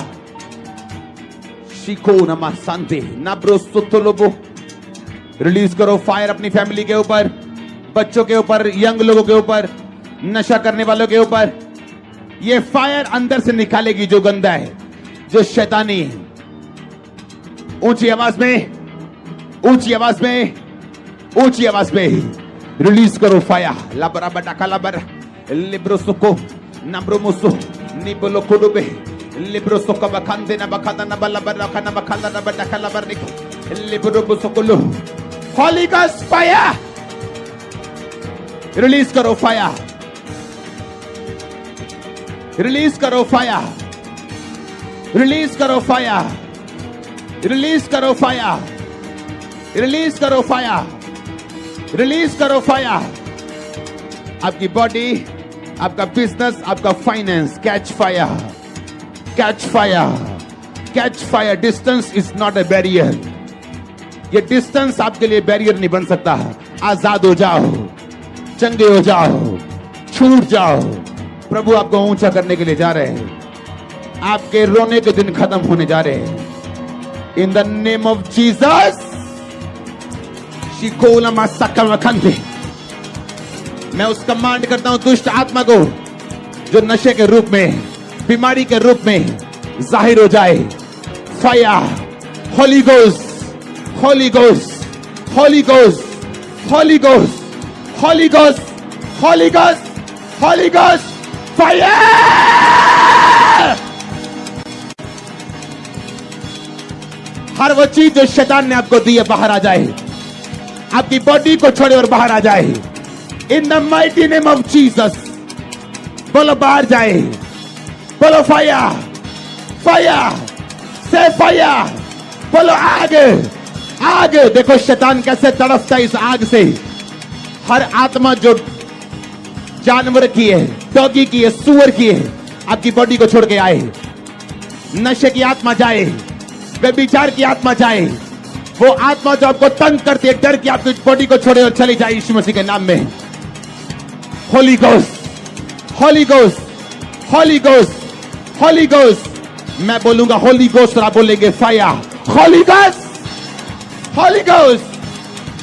Speaker 1: Shikoh नमा शांति नाब्रो सुतलोबो। Release करो fire अपनी फैमिली के ऊपर, बच्चों के ऊपर, यंग लोगों के ऊपर, नशा करने वालों के ऊपर। ये फायर अंदर से निकालेगी जो गंदा है, जो शैतानी है। ऊंची आवाज में, ऊंची आवाज में, ऊंची आवाज में रिलीज करो फायर। लाबरा बटाका लाबर लिब्रो सुको नब्रो मुसु निबलो कुडुबे लिब्रो सुको बखंदे ना बखंदा ना बलबर रखना बखंदा ना बटाका लाबर निक लिब्रो मुसुकुलो। Holy ghost fire. रिलीज करो फायर, रिलीज करो फायर, रिलीज करो फायर, रिलीज करो फायर, रिलीज करो फायर, रिलीज करो फायर। आपकी बॉडी, आपका बिजनेस, आपका finance catch fire, catch fire, catch fire. Distance is not a barrier. ये डिस्टेंस आपके लिए बैरियर नहीं बन सकता। आजाद हो जाओ, चंगे हो जाओ, छूट जाओ। प्रभु आपको ऊंचा करने के लिए जा रहे हैं। आपके रोने के दिन खत्म होने जा रहे हैं। In the name of Jesus. मैं उस कमांड करता हूं दुष्ट आत्मा को जो नशे के रूप में, बीमारी के रूप में जाहिर हो जाए। Fire, holy ghost, holy ghost, holy ghost, holy ghost, holy ghost, holy ghost, holy ghost, fire. हर वो चीज जो शैतान ने आपको दी है बाहर आ जाए, आपकी बॉडी को छोड़े और बाहर आ जाए। In the mighty name of Jesus. बोलो बाहर जाए, बोलो फायर, फायर, से फायर, बोलो आग, आग। देखो शैतान कैसे तड़पता है इस आग से। हर आत्मा जो जानवर की है, डॉगी की है, सुअर की है, आपकी बॉडी को छोड़ के आए। नशे की आत्मा जाए, व्यभिचार की आत्मा जाए, वो आत्मा जो आपको तंग करती है, डर की आपकी बॉडी को छोड़े और चली जाए यीशु मसीह के नाम में। Holi ghost, holy ghost, holy ghost, holy ghost. मैं बोलूंगा होली गोस्ट और आप बोलेंगे fire. Holy ghost, holy ghost,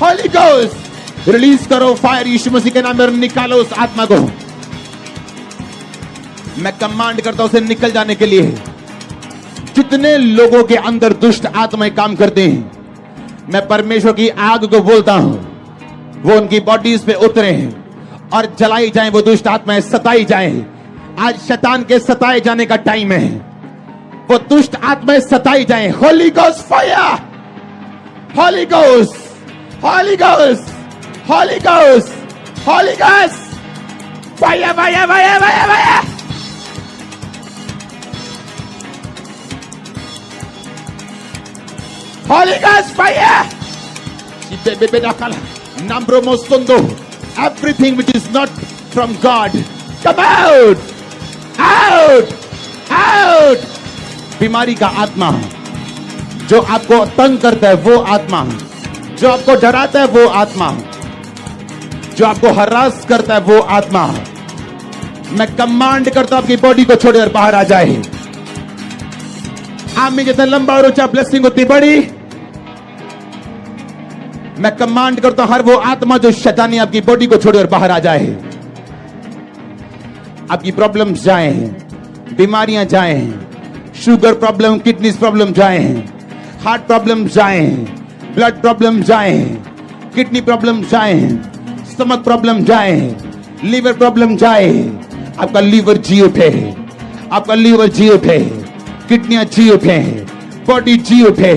Speaker 1: holy ghost. Release करो फायर यीशु मसीह के नाम में और निकालो उस आत्मा को। मैं कमांड करता हूं उसे निकल जाने के लिए। जितने लोगों के अंदर दुष्ट आत्माएं काम करते हैं, मैं परमेश्वर की आग को बोलता हूं, वो उनकी बॉडीज पे उतरे और जलाई जाएं, वो दुष्ट आत्माएं सताई जाएं। आज शैतान के सताए जाने का टाइम है, वो दुष्ट आत्माएं सताई जाएं। Holi ghost fire, holy ghost, holy ghost, holy ghost, holy ghost, fire, fire, fire, fire, fire. Holy Ghost fire! Everything which is not from God, come out, out, out. बीमारी का आत्मा जो आपको तंग करता है, वो आत्मा जो आपको डराता है, वो आत्मा जो आपको हरास करता है, वो आत्मा, मैं कमांड करता हूं आपकी बॉडी को छोड़े और बाहर आ जाए। आप में जितना लंबा और ऊंचा ब्लेसिंग उतनी बड़ी। मैं कमांड करता हूं हर वो आत्मा जो शैतानी आपकी बॉडी को छोड़े और बाहर आ जाए। आपकी प्रॉब्लम्स जाए, बीमारियां जाए, शुगर प्रॉब्लम, किडनी प्रॉब्लम जाए, हार्ट प्रॉब्लम जाए, ब्लड प्रॉब्लम जाए, किडनी प्रॉब्लम जाए, स्टमक प्रॉब्लम जाए, लीवर प्रॉब्लम जाए। आपका लीवर जी उठे, आपका लीवर जी उठे, किडनियां जी उठे, बॉडी जी उठे,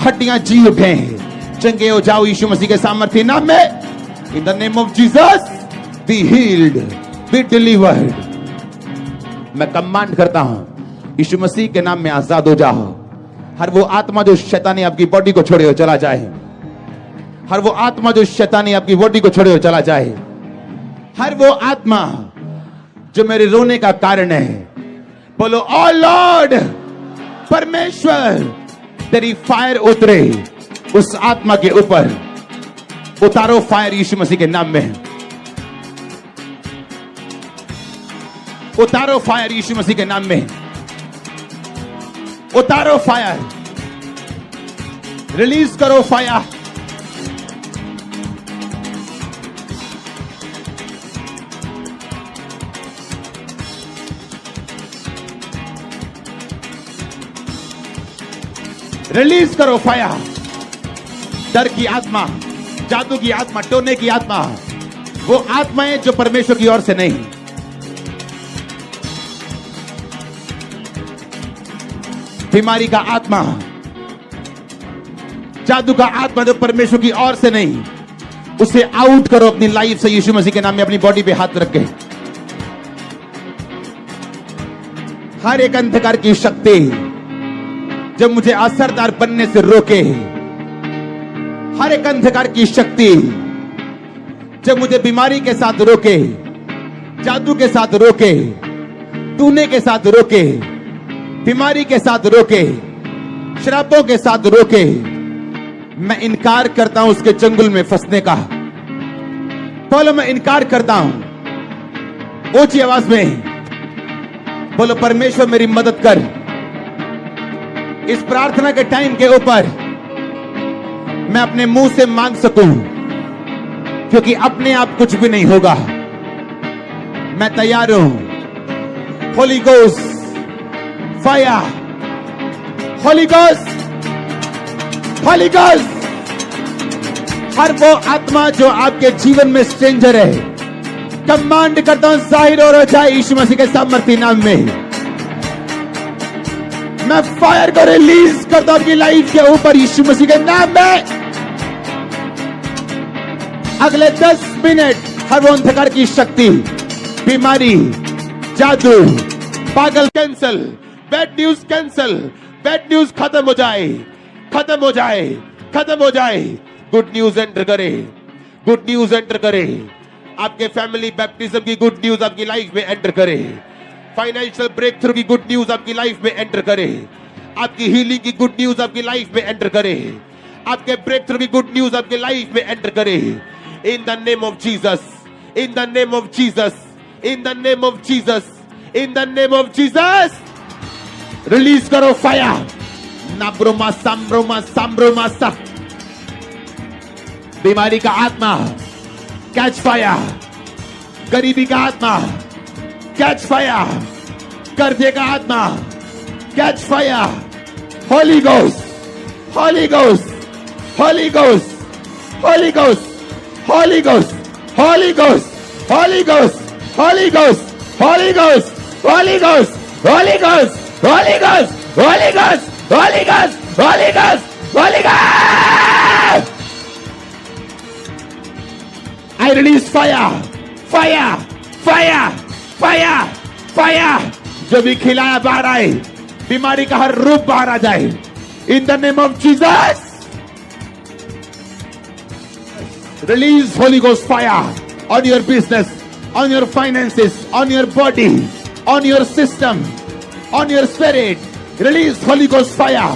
Speaker 1: हड्डियां जी उठे। चंगे हो जाओ यीशु मसीह के सामर्थ्य नाम में। इन the name of Jesus be healed, be delivered. मैं कमांड करता हूं यीशु मसीह के नाम में आजाद हो जाओ। हर वो आत्मा जो शैतानी आपकी बॉडी को छोड़े हो चला जाए, हर वो आत्मा जो शैतानी आपकी बॉडी को छोड़े हो चला जाए, हर वो आत्मा जो मेरे रोने का कारण है, बोलो ओ लॉर्ड, परमेश्वर तेरी फायर उतरे उस आत्मा के ऊपर। उतारो फायर यीशु मसीह के नाम में, उतारो फायर यीशु मसीह के नाम में, उतारो फायर, रिलीज करो फायर। रिलीज करो फायर। डर की आत्मा, जादू की आत्मा, टोने की आत्मा, वो आत्माएं जो परमेश्वर की ओर से नहीं। बीमारी का आत्मा, जादू का आत्मा जो परमेश्वर की ओर से नहीं, उसे आउट करो अपनी लाइफ से यीशु मसीह के नाम में। अपनी बॉडी पे हाथ रख के हर एक अंधकार की शक्ति जब मुझे असरदार बनने से रोके, हर एक अंधकार की शक्ति जब मुझे बीमारी के साथ रोके, जादू के साथ रोके, टूने के साथ रोके, बीमारी के साथ रोके, शराबों के साथ रोके, मैं इनकार करता हूं उसके चंगुल में फंसने का। बोलो मैं इनकार करता हूं। ऊंची आवाज में बोलो परमेश्वर मेरी मदद कर। इस प्रार्थना के टाइम के ऊपर मैं अपने मुंह से मांग सकूं, क्योंकि अपने आप कुछ भी नहीं होगा। मैं तैयार हूं। Holy ghost fire, holy ghost, holy ghost. हर वो आत्मा जो आपके जीवन में स्ट्रेंजर है, कमांड करता हूं जाहिर हो जाए यीशु मसीह के सामर्थ्य नाम में। मैं फायर को रिलीज करता हूं आपकी लाइफ के ऊपर यीशु मसीह के नाम में। अगले 10 मिनट हर वो अंधकार की शक्ति, बीमारी, जादू, पागल cancel, bad news cancel, bad news खत्म हो जाए, खत्म हो जाए, खत्म हो जाए। गुड न्यूज एंटर करे, गुड न्यूज एंटर करे। आपके फैमिली बैप्टिज्म की गुड न्यूज आपकी लाइफ में एंटर करे। फाइनेंशियल ब्रेक थ्रू की गुड न्यूज आपकी लाइफ में एंटर करे। आपकी हीलिंग की गुड न्यूज आपकी लाइफ में एंटर करे। आपके ब्रेक थ्रू की गुड न्यूज आपकी लाइफ में एंटर करे। इन the name of Jesus, in the name of Jesus, in the name of Jesus, in the name of Jesus. Release करो फायर। नाब्रोमा सांब्रोमा सांब्रोमा सा। बीमारी का आत्मा कैच फायर, गरीबी का आत्मा कैच फायर, कर्जे का आत्मा catch fire. Holy ghost, holy ghost, holy ghost, holy ghost, holy ghost, holy ghost, holy ghost, holy ghost, holy ghost, holy ghost, holy ghost, holy ghost, holy ghost, holy ghost, holy ghost, holy ghost. I release fire, fire, fire, fire, fire। जो भी खिलाया बाहर आए, बीमारी का हर रूप बाहर आ जाए। In the name of Jesus, release Holy Ghost fire on your business, on your finances, on your body, on your system, on your spirit. Release Holy Ghost fire,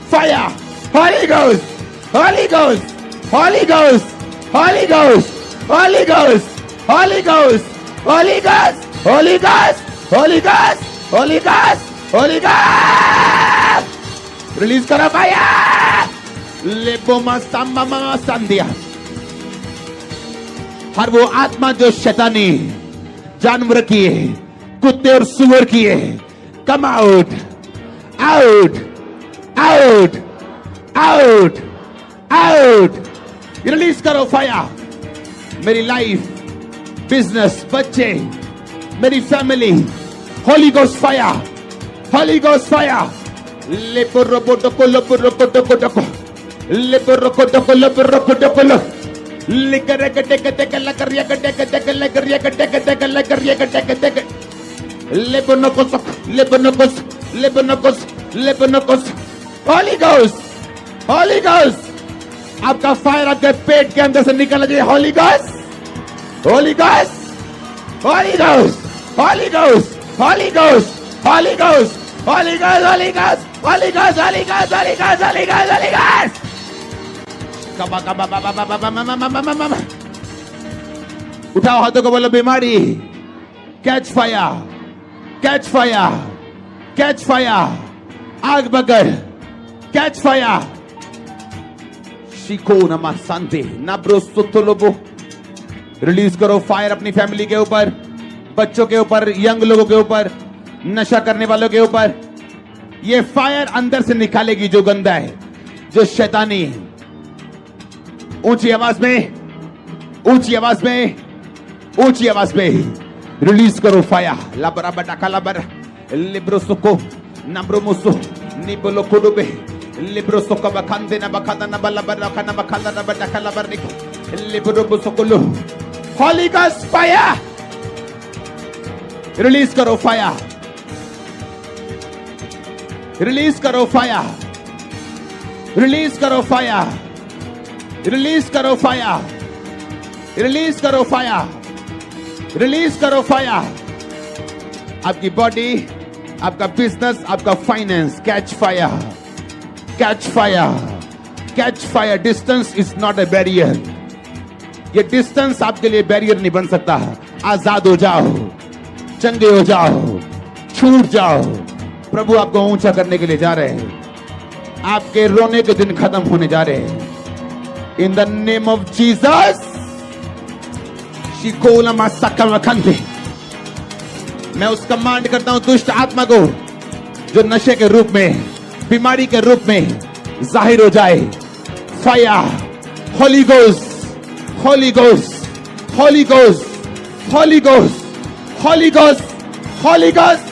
Speaker 1: fire, Holy Ghost, Holy Ghost, Holy Ghost, Holy Ghost, Holy Ghost, Holy Ghost, Holy Ghost, Holy Ghost, Holy Ghost, Holy Ghost, Holy Ghost। Release करो fire. लेबोमा साम्मा संध्या। हर वो आत्मा जो शैतानी जानवर की है, कुत्ते और सुअर की है, come out, out, out, out, out. Release करो फायर। मेरी लाइफ, बिजनेस, बच्चे, मेरी family, holy ghost fire, holy ghost fire. लेपोरोपोटोको लोपोरोपोटोको लेपोरोकोटोको लोपोरोकोटोको लिकरेकटेकटेक लकरियकटेकटेक लकरियकटेकटेक लकरियकटेकटेक लेपोनोकोस लेपोनोकोस लेपोनोकोस लेपोनोकोस। Holy ghost, holy ghost. आपका फायर आपके पेट के अंदर से निकल जाए। Holy ghost, holy ghost, holy ghost, holy ghost, holy ghost, holy ghost, holy ghost, holy ghost, holy ghost, holy ghost, holy ghost, holy ghost, holy ghost. कबा कबा बाबा बाबा मामा। उठाओ हाथों को, बोलो बीमारी catch fire, catch fire, catch fire. आग बगर catch fire. Shikoh नमा शांति नाब्रो सुतलोबो। रिलीज करो फायर अपनी फैमिली के ऊपर, बच्चों के ऊपर, यंग लोगों के ऊपर, नशा करने वालों के ऊपर। ये फायर अंदर से निकालेगी जो गंदा है, जो शैतानी है। ऊंची आवाज में, ऊंची आवाज में, ऊंची आवाज में रिलीज करो फायर। लाबरा बटाका लाबर लिब्रो सुको नब्रो मुसो निबलो कुडुबे लिब्रो सुको बखंदे ना बखंदा ना बलबर ना बखंदा ना बटाका लाबर निको लिब्रो मुसोकुलो। Holy ghost fire. रिलीज करो फायर, रिलीज करो फायर, रिलीज करो फायर, रिलीज करो फायर, रिलीज करो फायर, रिलीज करो फायर। आपकी बॉडी, आपका बिजनेस, आपका finance catch fire, catch fire, catch fire. Distance is not a barrier. ये डिस्टेंस आपके लिए बैरियर नहीं बन सकता। आजाद हो जाओ, चंगे हो जाओ, छूट जाओ। प्रभु आपको ऊंचा करने के लिए जा रहे हैं। आपके रोने के दिन खत्म होने जा रहे हैं। In the name of Jesus. मैं उस कमांड करता हूं दुष्ट आत्मा को जो नशे के रूप में, बीमारी के रूप में जाहिर हो जाए। Fire, holy ghost, holy ghost, holy ghost, holy ghost, holy ghost, holy ghost,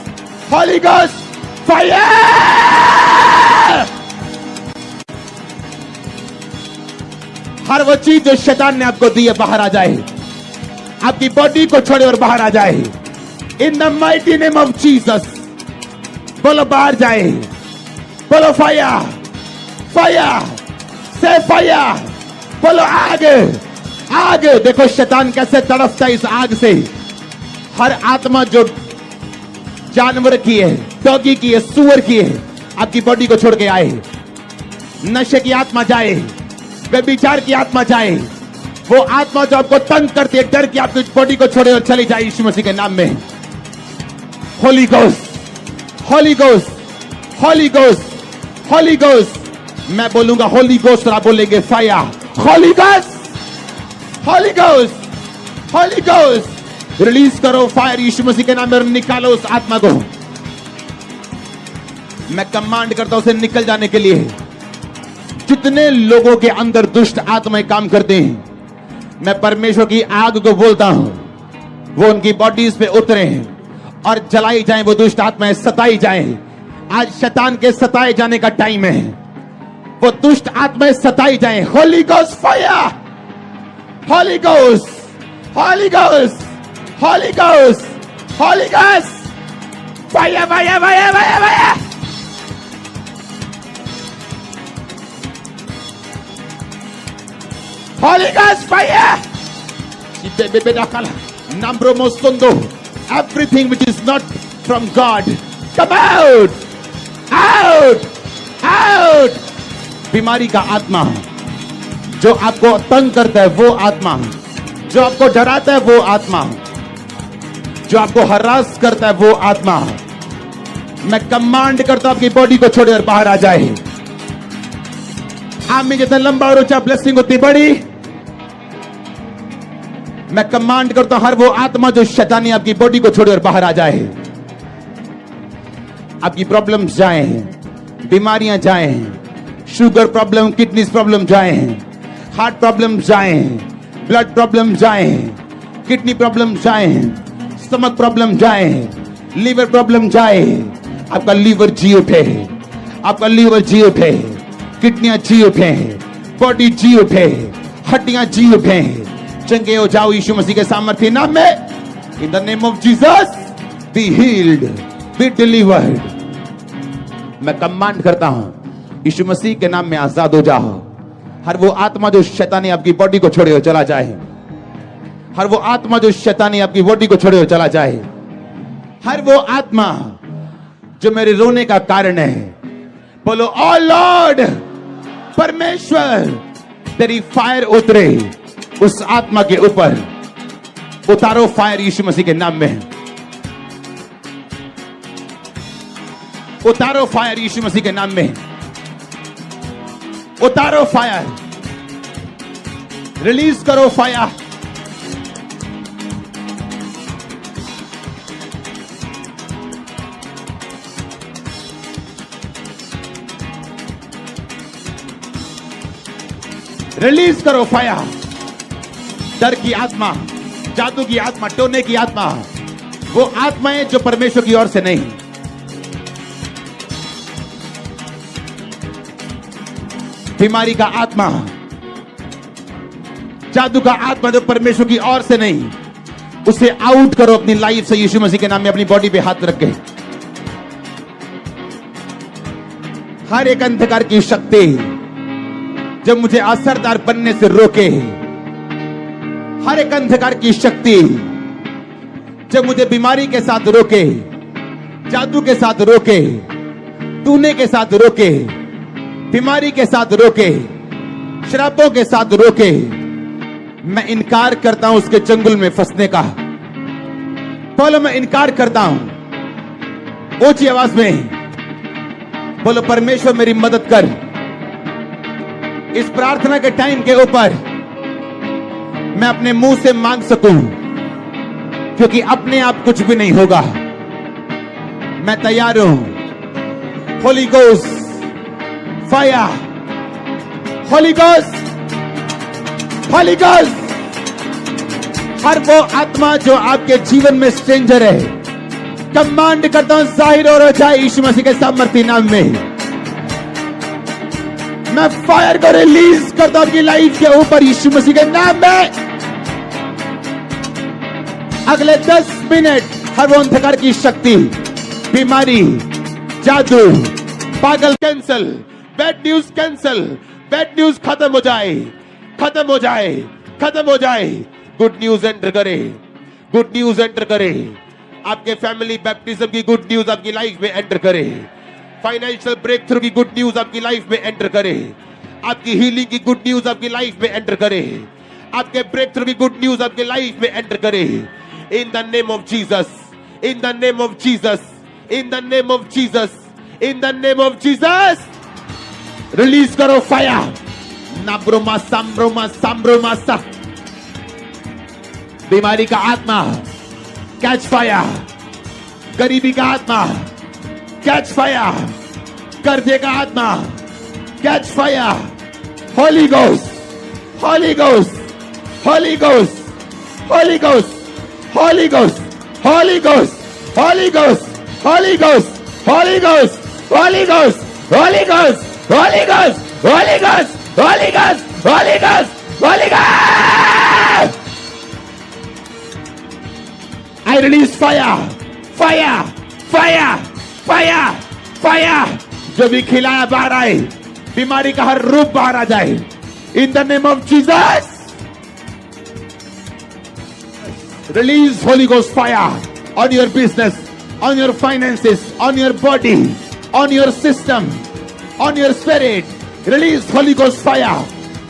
Speaker 1: holy ghost, fire. हर वो चीज जो शैतान ने आपको दी है बाहर आ जाए, आपकी बॉडी को छोड़े और बाहर आ जाए। In the mighty name of Jesus. बोलो बाहर जाए, बोलो फायर, फायर, से फायर, बोलो आग, आग। देखो शैतान कैसे तड़पता है इस आग से। हर आत्मा जो जानवर की है, डॉगी की है, सुअर की है, आपकी बॉडी को छोड़ के आए। नशे की आत्मा जाए, व्यभिचार की आत्मा जाए, वो आत्मा जो आपको तंग करती है, डर की आपकी बॉडी को छोड़े और चली जाए यीशु मसीह के नाम में। Holi ghost, holy ghost, holy ghost, holy ghost. मैं बोलूंगा होली गोस्ट और आप बोलेंगे fire. Holy ghost, holy ghost, holy ghost. Release करो फायर यीशु मसीह के नाम में और निकालो उस आत्मा को। मैं कमांड करता हूं उसे निकल जाने के लिए। जितने लोगों के अंदर दुष्ट आत्माएं काम करते हैं, मैं परमेश्वर की आग को बोलता हूं, वो उनकी बॉडीज पे उतरे और जलाई जाएं, वो दुष्ट आत्माएं सताई जाएं। आज शैतान के सताए जाने का टाइम है, वो दुष्ट आत्माएं सताई जाएं। Holi ghost fire, holy ghost, holy ghost, holy ghost, holy ghost fire, fire, fire, fire, fire. Holy Ghost fire! Everything which is not from God, come out! Out! Out! बीमारी का आत्मा जो आपको तंग करता है, वो आत्मा जो आपको डराता है, वो आत्मा जो आपको हरास करता है, वो आत्मा, मैं कमांड करता हूं आपकी बॉडी को छोड़े और बाहर आ जाए। आप में जितना लंबा और ऊंचा ब्लेसिंग उतनी बड़ी। मैं कमांड करता हूं हर वो आत्मा जो शैतानी आपकी बॉडी को छोड़े और बाहर आ जाए। आपकी प्रॉब्लम्स जाए, बीमारियां जाए, शुगर प्रॉब्लम, किडनी प्रॉब्लम जाए, हार्ट प्रॉब्लम जाए, ब्लड प्रॉब्लम जाए, किडनी प्रॉब्लम जाए, स्टमक प्रॉब्लम जाए, लीवर प्रॉब्लम जाए। आपका लीवर जी उठे, आपका लीवर जी उठे, किडनियां जी उठे, बॉडी जी उठे, हड्डियां जी उठे। चंगे हो जाओ यीशु मसीह के सामर्थ्य नाम में। इन the name of Jesus be healed, be delivered. मैं कमांड करता हूं यीशु मसीह के नाम में आजाद हो जाओ। हर वो आत्मा जो शैतानी आपकी बॉडी को छोड़े हो चला जाए। हर वो आत्मा जो शैतानी आपकी बॉडी को छोड़े हो चला जाए। हर वो आत्मा जो मेरे रोने का कारण है, बोलो ओ लॉर्ड, परमेश्वर तेरी फायर उतरे उस आत्मा के ऊपर। उतारो फायर यीशु मसीह के नाम में। उतारो फायर यीशु मसीह के नाम में। उतारो फायर, रिलीज करो फायर। रिलीज करो फायर। डर की आत्मा, जादू की आत्मा, टोने की आत्मा, वो आत्माएं जो परमेश्वर की ओर से नहीं। बीमारी का आत्मा, जादू का आत्मा जो परमेश्वर की ओर से नहीं, उसे आउट करो अपनी लाइफ से यीशु मसीह के नाम में। अपनी बॉडी पे हाथ रख के हर एक अंधकार की शक्ति जब मुझे असरदार बनने से रोके, हर एक अंधकार की शक्ति जब मुझे बीमारी के साथ रोके, जादू के साथ रोके, टूने के साथ रोके, बीमारी के साथ रोके, शराबों के साथ रोके, मैं इनकार करता हूं उसके चंगुल में फंसने का। बोलो मैं इनकार करता हूं। ऊंची आवाज में बोलो परमेश्वर मेरी मदद कर। इस प्रार्थना के टाइम के ऊपर मैं अपने मुंह से मांग सकूं, क्योंकि अपने आप कुछ भी नहीं होगा। मैं तैयार हूं। Holy ghost fire, holy ghost, holy ghost. हर वो आत्मा जो आपके जीवन में स्ट्रेंजर है, कमांड करता हूं जाहिर हो जाए यीशु मसीह के सामर्थी नाम में। मैं फायर को रिलीज करता हूं आपकी लाइफ के ऊपर यीशु मसीह के नाम में। अगले 10 मिनट हर वो अंधकार की शक्ति, बीमारी, जादू, पागल cancel, bad news cancel, bad news खत्म हो जाए, खत्म हो जाए, खत्म हो जाए। गुड न्यूज एंटर करे, गुड न्यूज एंटर करे। आपके फैमिली बैप्टिज्म की गुड न्यूज आपकी लाइफ में एंटर करे। फाइनेंशियल ब्रेक थ्रू की गुड न्यूज आपकी लाइफ में एंटर करे। आपकी हीलिंग की गुड न्यूज आपकी लाइफ में एंटर करे। आपके ब्रेक थ्रू की गुड न्यूज आपकी लाइफ में एंटर करे। इन the name of Jesus, in the name of Jesus, in the name of Jesus, in the name of Jesus. Release करो फायर। नाब्रोमा सांब्रोमा सांब्रोमा सा। बीमारी का आत्मा कैच फायर। गरीबी का आत्मा कैच फायर। कर्जे का आत्मा catch fire. Holy ghost, holy ghost, holy ghost, holy ghost, holy ghost, holy ghost, holy ghost, holy ghost, holy ghost, holy ghost, holy ghost, holy ghost, holy ghost, holy ghost, holy ghost, holy ghost. I release fire, fire, fire, fire, fire। जो भी खिलाया बाहर आए, बीमारी का हर रूप बाहर आ जाए। In the name of Jesus, release Holy Ghost fire on your business, on your finances, on your body, on your system, on your spirit. Release Holy Ghost fire,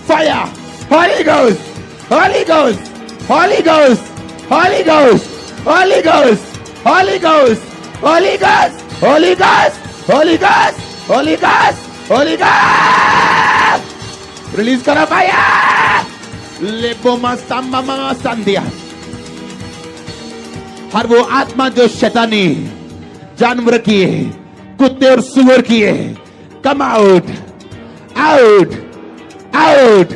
Speaker 1: fire, Holy Ghost, Holy Ghost, Holy Ghost, Holy Ghost, Holy Ghost, Holy Ghost, Holy Ghost, Holy Ghost, Holy Ghost, Holy Ghost, Holy Ghost। Release करो fire. लेबोमा साम्मा संध्या। हर वो आत्मा जो शैतानी जानवर की है, कुत्ते और सुअर की है, come out, out, out,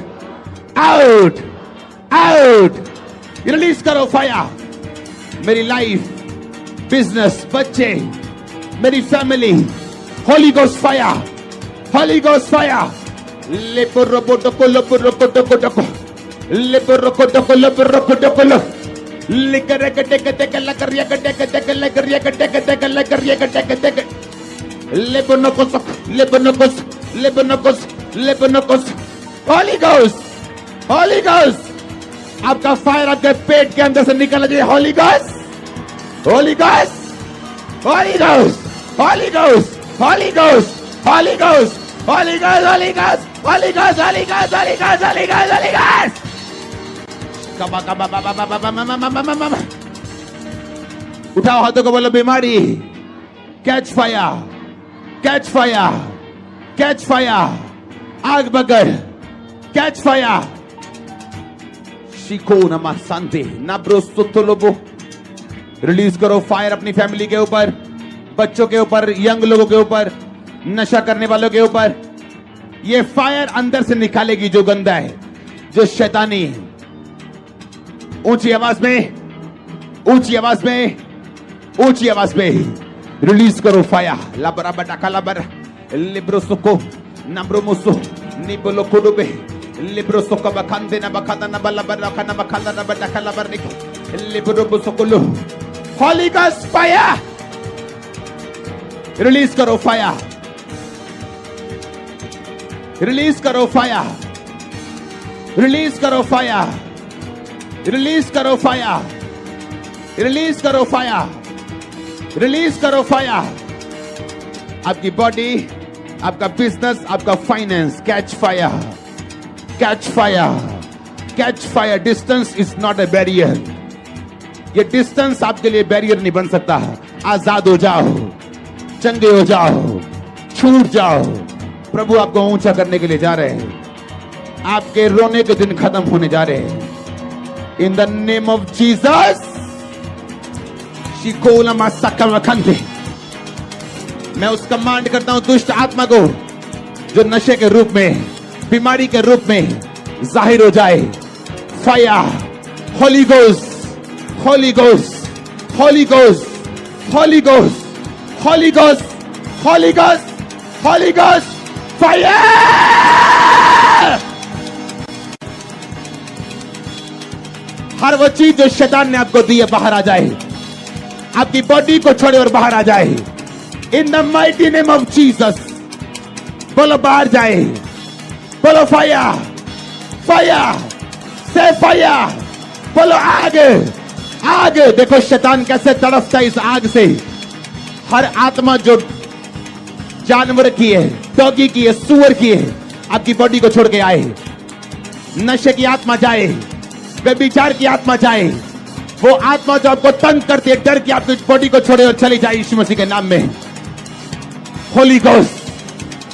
Speaker 1: out, out. Release करो फायर। मेरी लाइफ, बिजनेस, बच्चे, मेरी family, holy ghost fire, holy ghost fire. लेपोरोकोटोको लोपोरोकोटोको लेपोरोकोटोको लोपोरोकोटोको होली गोस्ट, होली गोस्ट। आपका फायर आपके पेट के अंदर से निकल जाए। Holy ghost, holy ghost, holy ghost, holy ghost, holy ghost, holy ghost, holy ghost, holy ghost, holy ghost, holy ghost, holy ghost, holy ghost, holy ghost. कबा कबा बाबा बाबा बाबा। उठाओ हाथों को, बोलो बीमारी catch fire, catch fire, catch fire. आग बगर catch fire. Shikoh नमा शांति नाब्रो सुतलोबो। रिलीज करो फायर अपनी फैमिली के ऊपर, बच्चों के ऊपर, यंग लोगों के ऊपर, नशा करने वालों के ऊपर। ये फायर अंदर से निकालेगी जो गंदा है, जो शैतानी है। ऊंची आवाज में, ऊंची आवाज में, ऊंची आवाज में रिलीज करो फायर। लाबरा बटाका लाबर लिब्रो सुको नब्रो मुसो निबलो कुडुबे लिब्रो सुको बखंदे न बखंदा न बला बरखा न बखंदा न बटाका लाबर निक लिब्रो मुसोकुलो। Holy ghost fire. रिलीज करो फायर, रिलीज करो फायर, रिलीज करो फायर, रिलीज करो फायर, रिलीज करो फायर, रिलीज करो फायर। आपकी बॉडी, आपका बिजनेस, आपका finance catch fire, catch fire, catch fire. Distance is not a barrier. ये डिस्टेंस आपके लिए बैरियर नहीं बन सकता। आजाद हो जाओ, चंगे हो जाओ, छूट जाओ। प्रभु आपको ऊंचा करने के लिए जा रहे हैं। आपके रोने के दिन खत्म होने जा रहे हैं। In the name of Jesus. शिकोला मासाकमखंदे। मैं उस कमांड करता हूं दुष्ट आत्मा को जो नशे के रूप में, बीमारी के रूप में जाहिर हो जाए। Fire, holy ghost, holy ghost, holy ghost, Holy Ghost, Holy Ghost, Holy Ghost, Holy Ghost, fire! हर वो चीज जो शैतान ने आपको दी है बाहर आ जाए, आपकी बॉडी को छोड़े और बाहर आ जाए। In the mighty name of Jesus. बोलो बाहर जाए, बोलो फायर, फायर, से फायर, बोलो आग, आग। देखो शैतान कैसे तड़पता है इस आग से। हर आत्मा जो जानवर की है, डॉगी की है, सुअर की है, आपकी बॉडी को छोड़ के आए। नशे की आत्मा जाए, व्यभिचार की आत्मा जाए, वो आत्मा जो आपको तंग करती है, डर की आपकी बॉडी को छोड़े और चली जाए यीशु मसीह के नाम में। Holi ghost,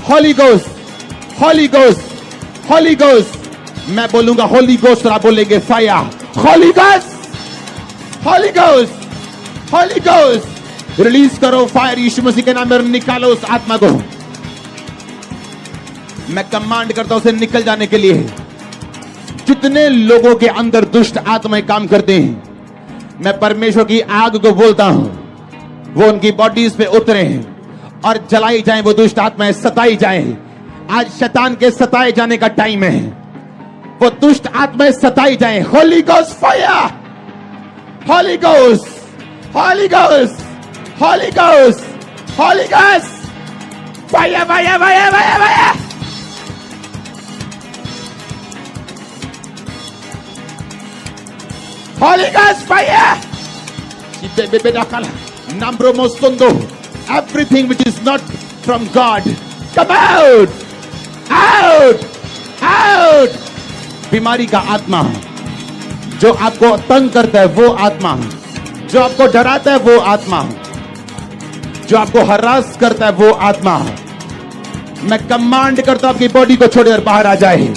Speaker 1: holy ghost, holy ghost, holy ghost. मैं बोलूंगा होली गोस्ट और आप बोलेंगे fire. Holy ghost, holy ghost, holy ghost. Release करो फायर यीशु मसीह के नाम में, निकालो उस आत्मा को। मैं कमांड करता हूं उसे निकल जाने के लिए। जितने लोगों के अंदर दुष्ट आत्माएं काम करते हैं, मैं परमेश्वर की आग को बोलता हूं, वो उनकी बॉडीज पे उतरे और जलाई जाएं, वो दुष्ट आत्माएं सताई जाएं। आज शैतान के सताए जाने का टाइम है, वो दुष्ट आत्माएं सताई जाएं। Holi ghost fire, holy ghost, holy ghost, holy ghost, holy ghost, fire, fire, fire, fire, fire. Holy Ghost fire! Everything which is not from God, come out! Out! Out! बीमारी का आत्मा जो आपको तंग करता है, वो आत्मा जो आपको डराता है, वो आत्मा जो आपको हरास करता है, वो आत्मा, मैं कमांड करता हूं आपकी बॉडी को छोड़े और बाहर आ जाए।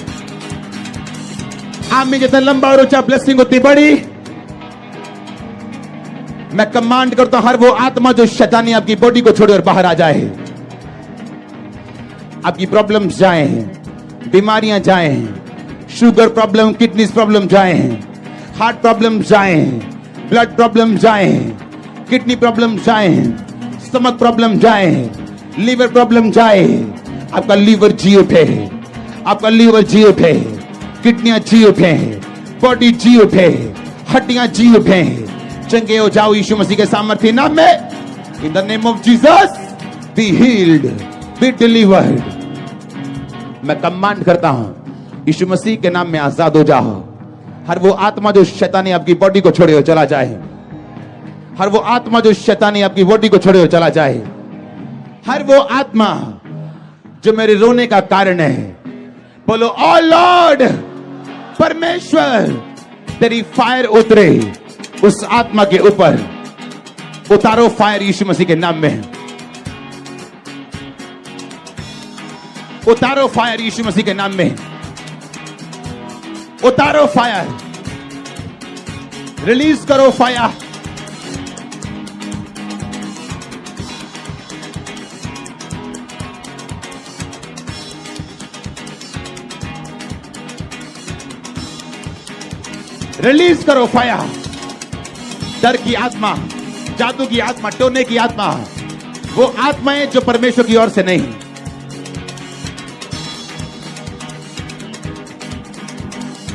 Speaker 1: आमीन। जितना लंबा और ऊंचा ब्लेसिंग उतनी बड़ी। मैं कमांड करता हूं हर वो आत्मा जो शैतानी आपकी बॉडी को छोड़े और बाहर आ जाए। आपकी प्रॉब्लम्स जाए, बीमारियां जाए, शुगर प्रॉब्लम, किडनी प्रॉब्लम जाए, हार्ट प्रॉब्लम जाए, ब्लड प्रॉब्लम जाए, किडनी प्रॉब्लम जाए, स्टमक प्रॉब्लम जाए, लीवर प्रॉब्लम जाए। आपका लीवर जी उठे, आपका लीवर जी उठे, किडनियां जी उठे, बॉडी जी उठे, हड्डियां जी उठे। चंगे हो जाओ यीशु मसीह के सामर्थ्य नाम में। इन the name of Jesus be healed, be delivered. मैं कमांड करता हूं यीशु मसीह के नाम में आजाद हो जाओ। हर वो आत्मा जो शैतानी आपकी बॉडी को छोड़े और चला जाए, हर वो आत्मा जो शैतानी आपकी बॉडी को छोड़े और चला जाए, हर वो आत्मा जो मेरे रोने का कारण है, बोलो ओ लॉर्ड, परमेश्वर तेरी फायर उतरे उस आत्मा के ऊपर। उतारो फायर यीशु मसीह के नाम में, उतारो फायर यीशु मसीह के नाम में, उतारो फायर, रिलीज करो फायर। रिलीज करो फायर। डर की आत्मा, जादू की आत्मा, टोने की आत्मा, वो आत्माएं जो परमेश्वर की ओर से नहीं,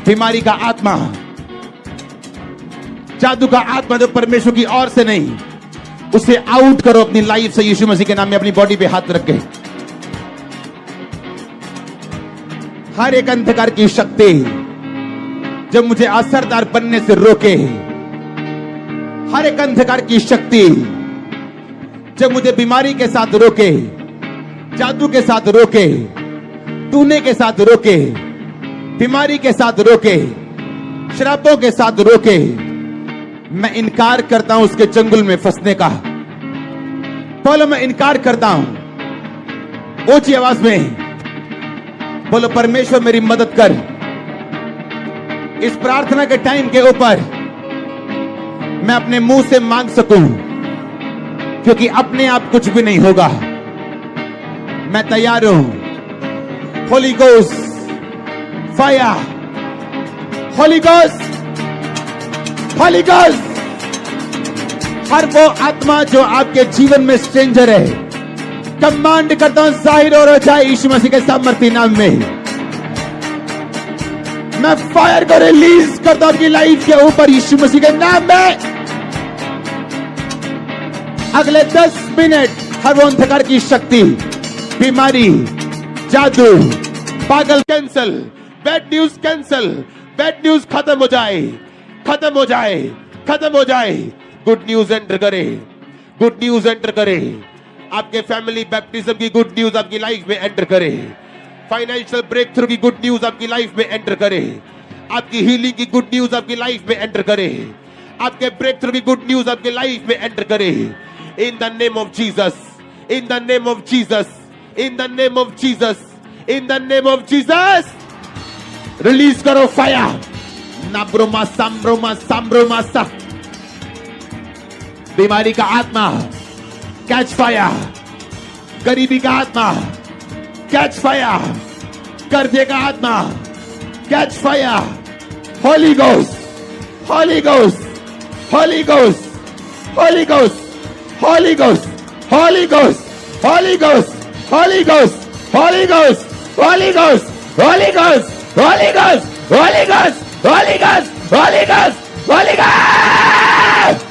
Speaker 1: बीमारी का आत्मा, जादू का आत्मा जो परमेश्वर की ओर से नहीं, उसे आउट करो अपनी लाइफ से यीशु मसीह के नाम में। अपनी बॉडी पे हाथ रख के हर एक अंधकार की शक्ति जब मुझे असरदार बनने से रोके, हर एक अंधकार की शक्ति जब मुझे बीमारी के साथ रोके, जादू के साथ रोके, टूने के साथ रोके, बीमारी के साथ रोके, शराबों के साथ रोके, मैं इनकार करता हूं उसके चंगुल में फंसने का। बोलो मैं इनकार करता हूं। ऊंची आवाज में बोलो परमेश्वर मेरी मदद कर। इस प्रार्थना के टाइम के ऊपर मैं अपने मुंह से मांग सकूं, क्योंकि अपने आप कुछ भी नहीं होगा। मैं तैयार हूं। Holy ghost fire, holy ghost, holy ghost हर वो आत्मा जो आपके जीवन में स्ट्रेंजर है, कमांड करता हूं जाहिर हो जाए यीशु मसीह के सामर्थ्य नाम में। मैं फायर को रिलीज करता हूं आपकी लाइफ के ऊपर यीशु मसीह के नाम में। अगले 10 मिनट हर वो अंधकार की शक्ति, बीमारी, जादू, पागल cancel, bad news cancel, bad news खत्म हो जाए, खत्म हो जाए, खत्म हो जाए। गुड न्यूज एंटर करे, गुड न्यूज एंटर करे। आपके फैमिली बैप्टिज्म की गुड न्यूज आपकी लाइफ में एंटर करे। फाइनेंशियल ब्रेक थ्रू की गुड न्यूज आपकी लाइफ में एंटर करे। आपकी हीलिंग की गुड न्यूज आपकी लाइफ में एंटर करे। आपके ब्रेक थ्रू की गुड न्यूज आपकी लाइफ में एंटर करे। इन the name of Jesus, in the name of Jesus, in the name of Jesus, in the name of Jesus. Release करो फायर। नाब्रोमा सांब्रोमा सांब्रोमा सा। बीमारी का आत्मा कैच फायर। गरीबी का आत्मा कैच फायर। कर्जे का आत्मा catch fire. Holy ghost, holy ghost, holy ghost, holy ghost, holy ghost, holy ghost, holy ghost, holy ghost, holy ghost, holy ghost, holy ghost, holy ghost, holy ghost, holy ghost, holy ghost, holy ghost.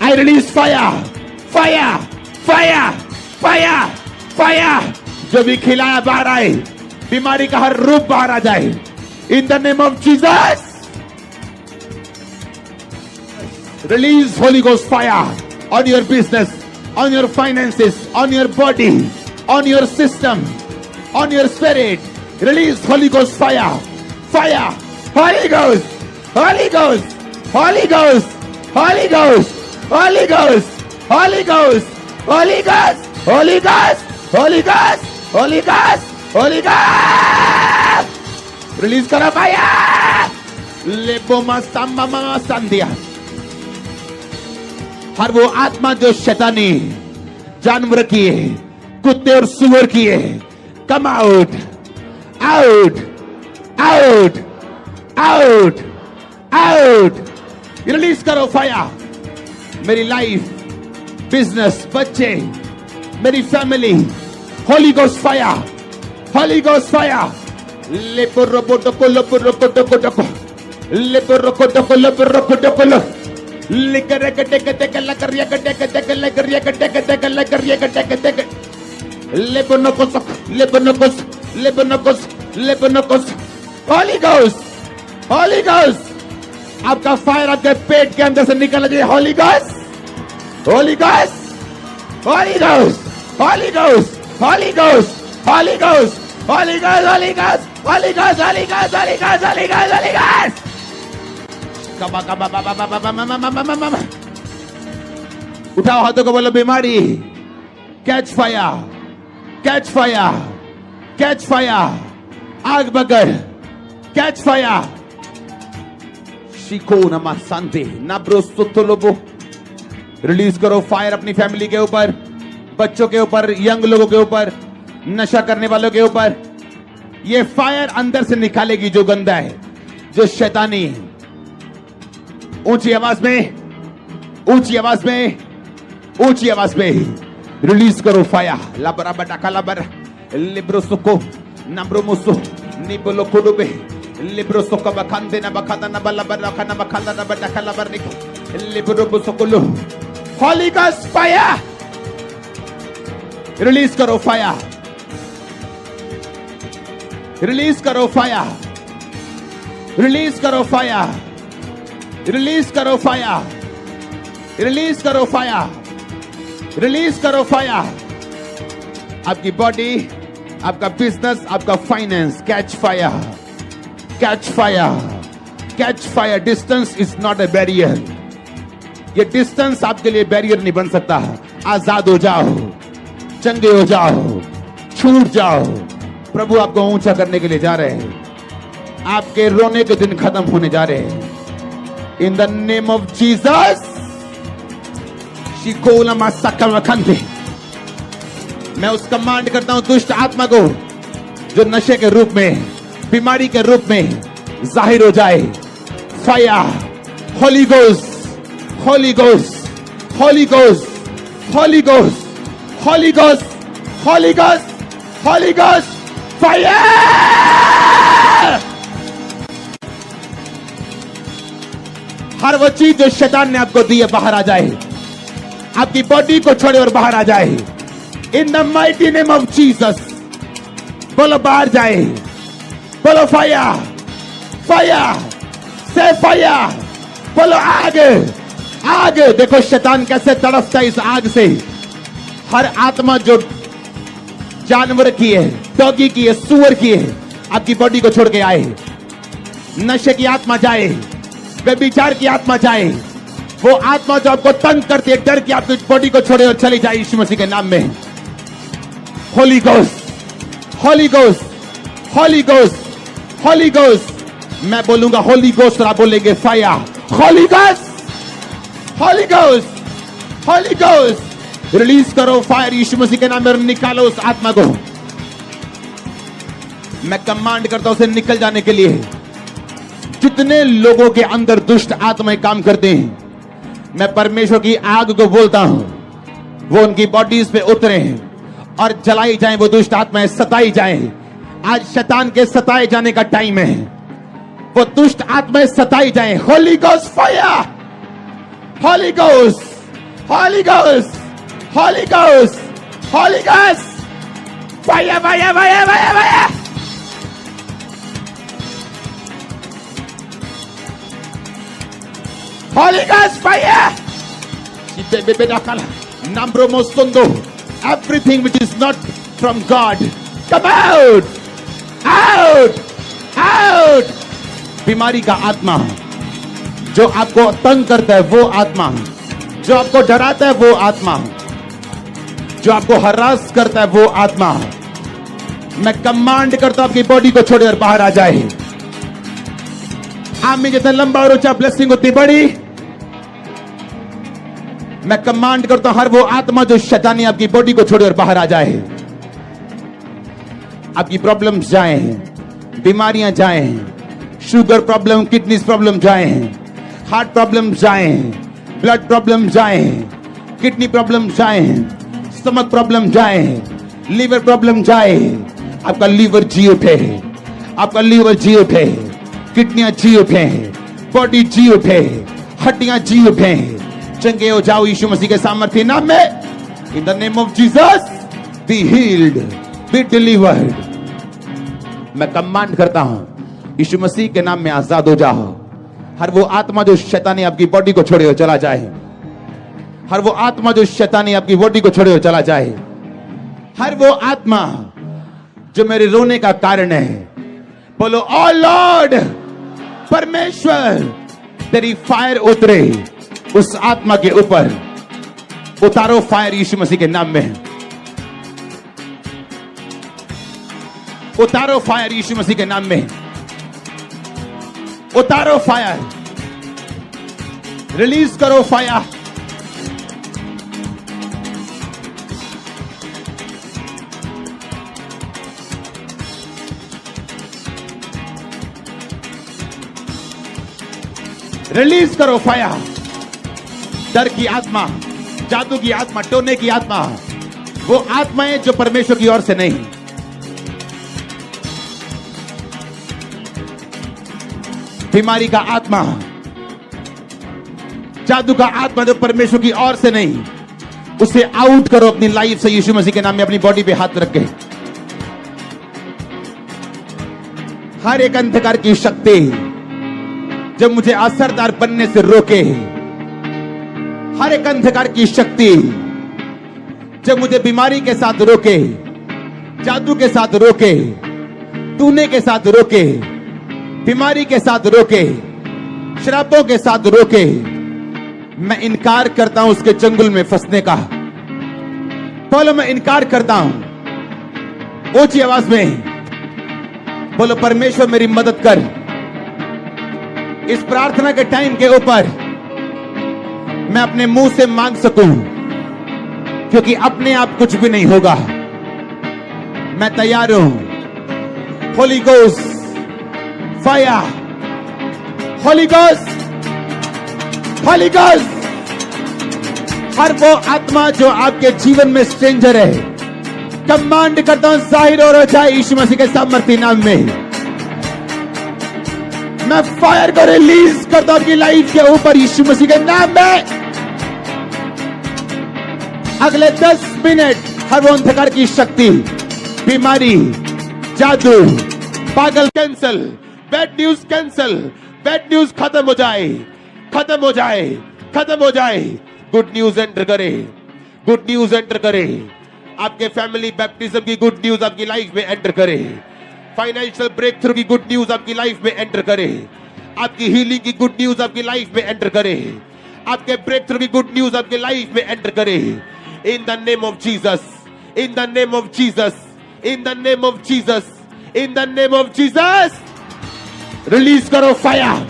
Speaker 1: I release fire, fire, fire, fire, fire. जो भी खिलाया बाहर आए, बीमारी का हर रूप बाहर आ जाए। In the name of Jesus. Release Holy Ghost fire on your business, on your finances, on your body, on your system, on your spirit. Release Holy Ghost fire, fire, Holy Ghost, Holy Ghost, Holy Ghost, Holy Ghost, Holy Ghost, Holy Ghost, Holy Ghost, Holy Ghost, Holy Ghost, Holy Ghost, Holy Ghost. Release करो fire. लेबोमा साम्मा संध्या। हर वो आत्मा जो शैतानी जानवर की है, कुत्ते और सुअर की है, come out, out, out, out, out. Release करो फायर। मेरी लाइफ, बिजनेस, बच्चे, मेरी family, holy ghost fire, holy ghost fire. लेपोरोकोटोको लोपोरोकोटोको लेपोरोकोटोको लोपोरोकोटोको होली गोस्ट, होली गोस्ट। आपका फायर आपके पेट के अंदर से निकल जाए। Holy ghost, holy ghost, holy ghost, holy ghost, holy ghost, holy ghost, holy ghost, holy ghost, holy ghost, holy ghost, holy ghost, holy ghost, holy ghost. कबा कबा बाबा बाबा मामा। उठाओ हाथों को, बोलो बीमारी catch fire, catch fire, catch fire. आग बगर catch fire. Shikoh नमा शांति नाब्रो सुतलोबो। रिलीज करो फायर अपनी फैमिली के ऊपर, बच्चों के ऊपर, यंग लोगों के ऊपर, नशा करने वालों के ऊपर। ये फायर अंदर से निकालेगी जो गंदा है, जो शैतानी है। ऊंची आवाज में, ऊंची आवाज में, ऊंची आवाज में रिलीज करो फायर। लाबरा बटाका लाबरा लिब्रो सुको नब्रो मुसो निबलो कुडुबे लिब्रो सुको बखांदे ना बखादा ना बला बरा खाना बखादा ना बटाका लाबर निको लिब्रो मुसोकुलो। Holy ghost fire. रिलीज करो फायर, रिलीज करो फायर, रिलीज करो फायर, रिलीज करो फायर, रिलीज करो फायर, रिलीज करो फायर। आपकी बॉडी, आपका बिजनेस, आपका finance catch fire, catch fire, catch fire. Distance is not a barrier. ये डिस्टेंस आपके लिए बैरियर नहीं बन सकता। आजाद हो जाओ, चंगे हो जाओ, छूट जाओ। प्रभु आपको ऊंचा करने के लिए जा रहे हैं। आपके रोने के दिन खत्म होने जा रहे हैं। In the name of Jesus. शिकोला मासाकलवखंते। मैं उस कमांड करता हूं दुष्ट आत्मा को जो नशे के रूप में, बीमारी के रूप में जाहिर हो जाए। Fire, holy ghost, Holy Ghost, Holy Ghost, Holy Ghost, Holy Ghost, Holy Ghost, Holy Ghost, fire! हर वो चीज जो शैतान ने आपको दी है बाहर आ जाए, आपकी बॉडी को छोड़े और बाहर आ जाए। In the mighty name of Jesus. बोलो बाहर जाए, बोलो फायर, फायर, से फायर, बोलो आग, आग। देखो शैतान कैसे तड़पता है इस आग से। हर आत्मा जो जानवर की है, डॉगी की है, सुअर की है, आपकी बॉडी को छोड़ के आए। नशे की आत्मा जाए, व्यभिचार की आत्मा जाए, वो आत्मा जो आपको तंग करती है, डर की आपकी बॉडी को छोड़े और चली जाए यीशु मसीह के नाम में। Holi ghost, holy ghost, holy ghost, holy ghost. मैं बोलूंगा होली गोस्ट और आप बोलेंगे fire. Holy ghost, holy ghost, holy ghost. Release करो फायर यीशु मसीह के नाम में, निकालो उस आत्मा को। मैं कमांड करता हूं उसे निकल जाने के लिए। जितने लोगों के अंदर दुष्ट आत्माएं काम करते हैं, मैं परमेश्वर की आग को बोलता हूं, वो उनकी बॉडीज पे उतरे और जलाई जाएं, वो दुष्ट आत्माएं सताई जाएं। आज शैतान के सताए जाने का टाइम है, वो दुष्ट आत्माएं सताई जाएं। Holi ghost fire, holy ghost, holy ghost, holy ghost, holy ghost, fire, fire, fire, fire, fire. Holy Ghost fire! Everything which is not from God, come out! Out! Out! बीमारी का आत्मा जो आपको तंग करता है, वो आत्मा जो आपको डराता है, वो आत्मा जो आपको हरास करता है, वो आत्मा, मैं कमांड करता हूं आपकी बॉडी को छोड़े और बाहर आ जाए। आप में जितना लंबा और ऊंचा ब्लेसिंग उतनी बड़ी। मैं कमांड करता हूं हर वो आत्मा जो शैतानी आपकी बॉडी को छोड़े और बाहर आ जाए। आपकी प्रॉब्लम्स जाए, बीमारियां जाए, शुगर प्रॉब्लम, किडनी प्रॉब्लम जाए, हार्ट प्रॉब्लम जाए, ब्लड प्रॉब्लम जाए, किडनी प्रॉब्लम जाए, स्टमक प्रॉब्लम जाए, लीवर प्रॉब्लम जाए। आपका लीवर जी उठे, आपका लीवर जी उठे, किडनियां जी उठे, बॉडी जी उठे, हड्डियां जी उठे। चंगे हो जाओ यीशु मसीह के सामर्थ्य नाम में। इन the name of Jesus be healed, be delivered. मैं कमांड करता हूं यीशु मसीह के नाम में आजाद हो जाओ। हर वो आत्मा जो शैतानी आपकी बॉडी को छोड़े हो चला जाए। हर वो आत्मा जो शैतानी आपकी बॉडी को छोड़े हो चला जाए। हर वो आत्मा जो मेरे रोने का कारण है, बोलो ओ लॉर्ड, परमेश्वर तेरी फायर उतरे उस आत्मा के ऊपर। उतारो फायर यीशु मसीह के नाम में। उतारो फायर यीशु मसीह के नाम में। उतारो फायर, रिलीज करो फायर। रिलीज करो फायर। डर की आत्मा, जादू की आत्मा, टोने की आत्मा, वो आत्माएं जो परमेश्वर की ओर से नहीं। बीमारी का आत्मा, जादू का आत्मा जो परमेश्वर की ओर से नहीं, उसे आउट करो अपनी लाइफ से यीशु मसीह के नाम में। अपनी बॉडी पे हाथ रख के हर एक अंधकार की शक्ति जब मुझे असरदार बनने से रोके, हर एक अंधकार की शक्ति जब मुझे बीमारी के साथ रोके, जादू के साथ रोके, टूने के साथ रोके, बीमारी के साथ रोके, शराबों के साथ रोके, मैं इनकार करता हूं उसके चंगुल में फंसने का। बोलो मैं इनकार करता हूं। ऊंची आवाज में बोलो परमेश्वर मेरी मदद कर। इस प्रार्थना के टाइम के ऊपर मैं अपने मुंह से मांग सकूं, क्योंकि अपने आप कुछ भी नहीं होगा। मैं तैयार हूं। Holy ghost fire, holy ghost, holy ghost हर वो आत्मा जो आपके जीवन में स्ट्रेंजर है, कमांड करता हूं जाहिर हो जाए यीशु मसीह के सामर्थ्य नाम में। मैं फायर को रिलीज करता हूं आपकी लाइफ के ऊपर यीशु मसीह के नाम में। अगले 10 मिनट हर वो अंधकार की शक्ति, बीमारी, जादू, पागल cancel, bad news cancel, bad news खत्म हो जाए, खत्म हो जाए, खत्म हो जाए। गुड न्यूज एंटर करे, गुड न्यूज एंटर करे। आपके फैमिली बैप्टिज्म की गुड न्यूज आपकी लाइफ में एंटर करे। फाइनेंशियल ब्रेक थ्रू की गुड न्यूज आपकी लाइफ में एंटर करे। आपकी हीलिंग की गुड न्यूज आपकी लाइफ में एंटर करे। आपके ब्रेक थ्रू की गुड न्यूज आपकी लाइफ में एंटर करे। इन the name of Jesus, in the name of Jesus, in the name of Jesus, in the name of Jesus. Release करो फायर।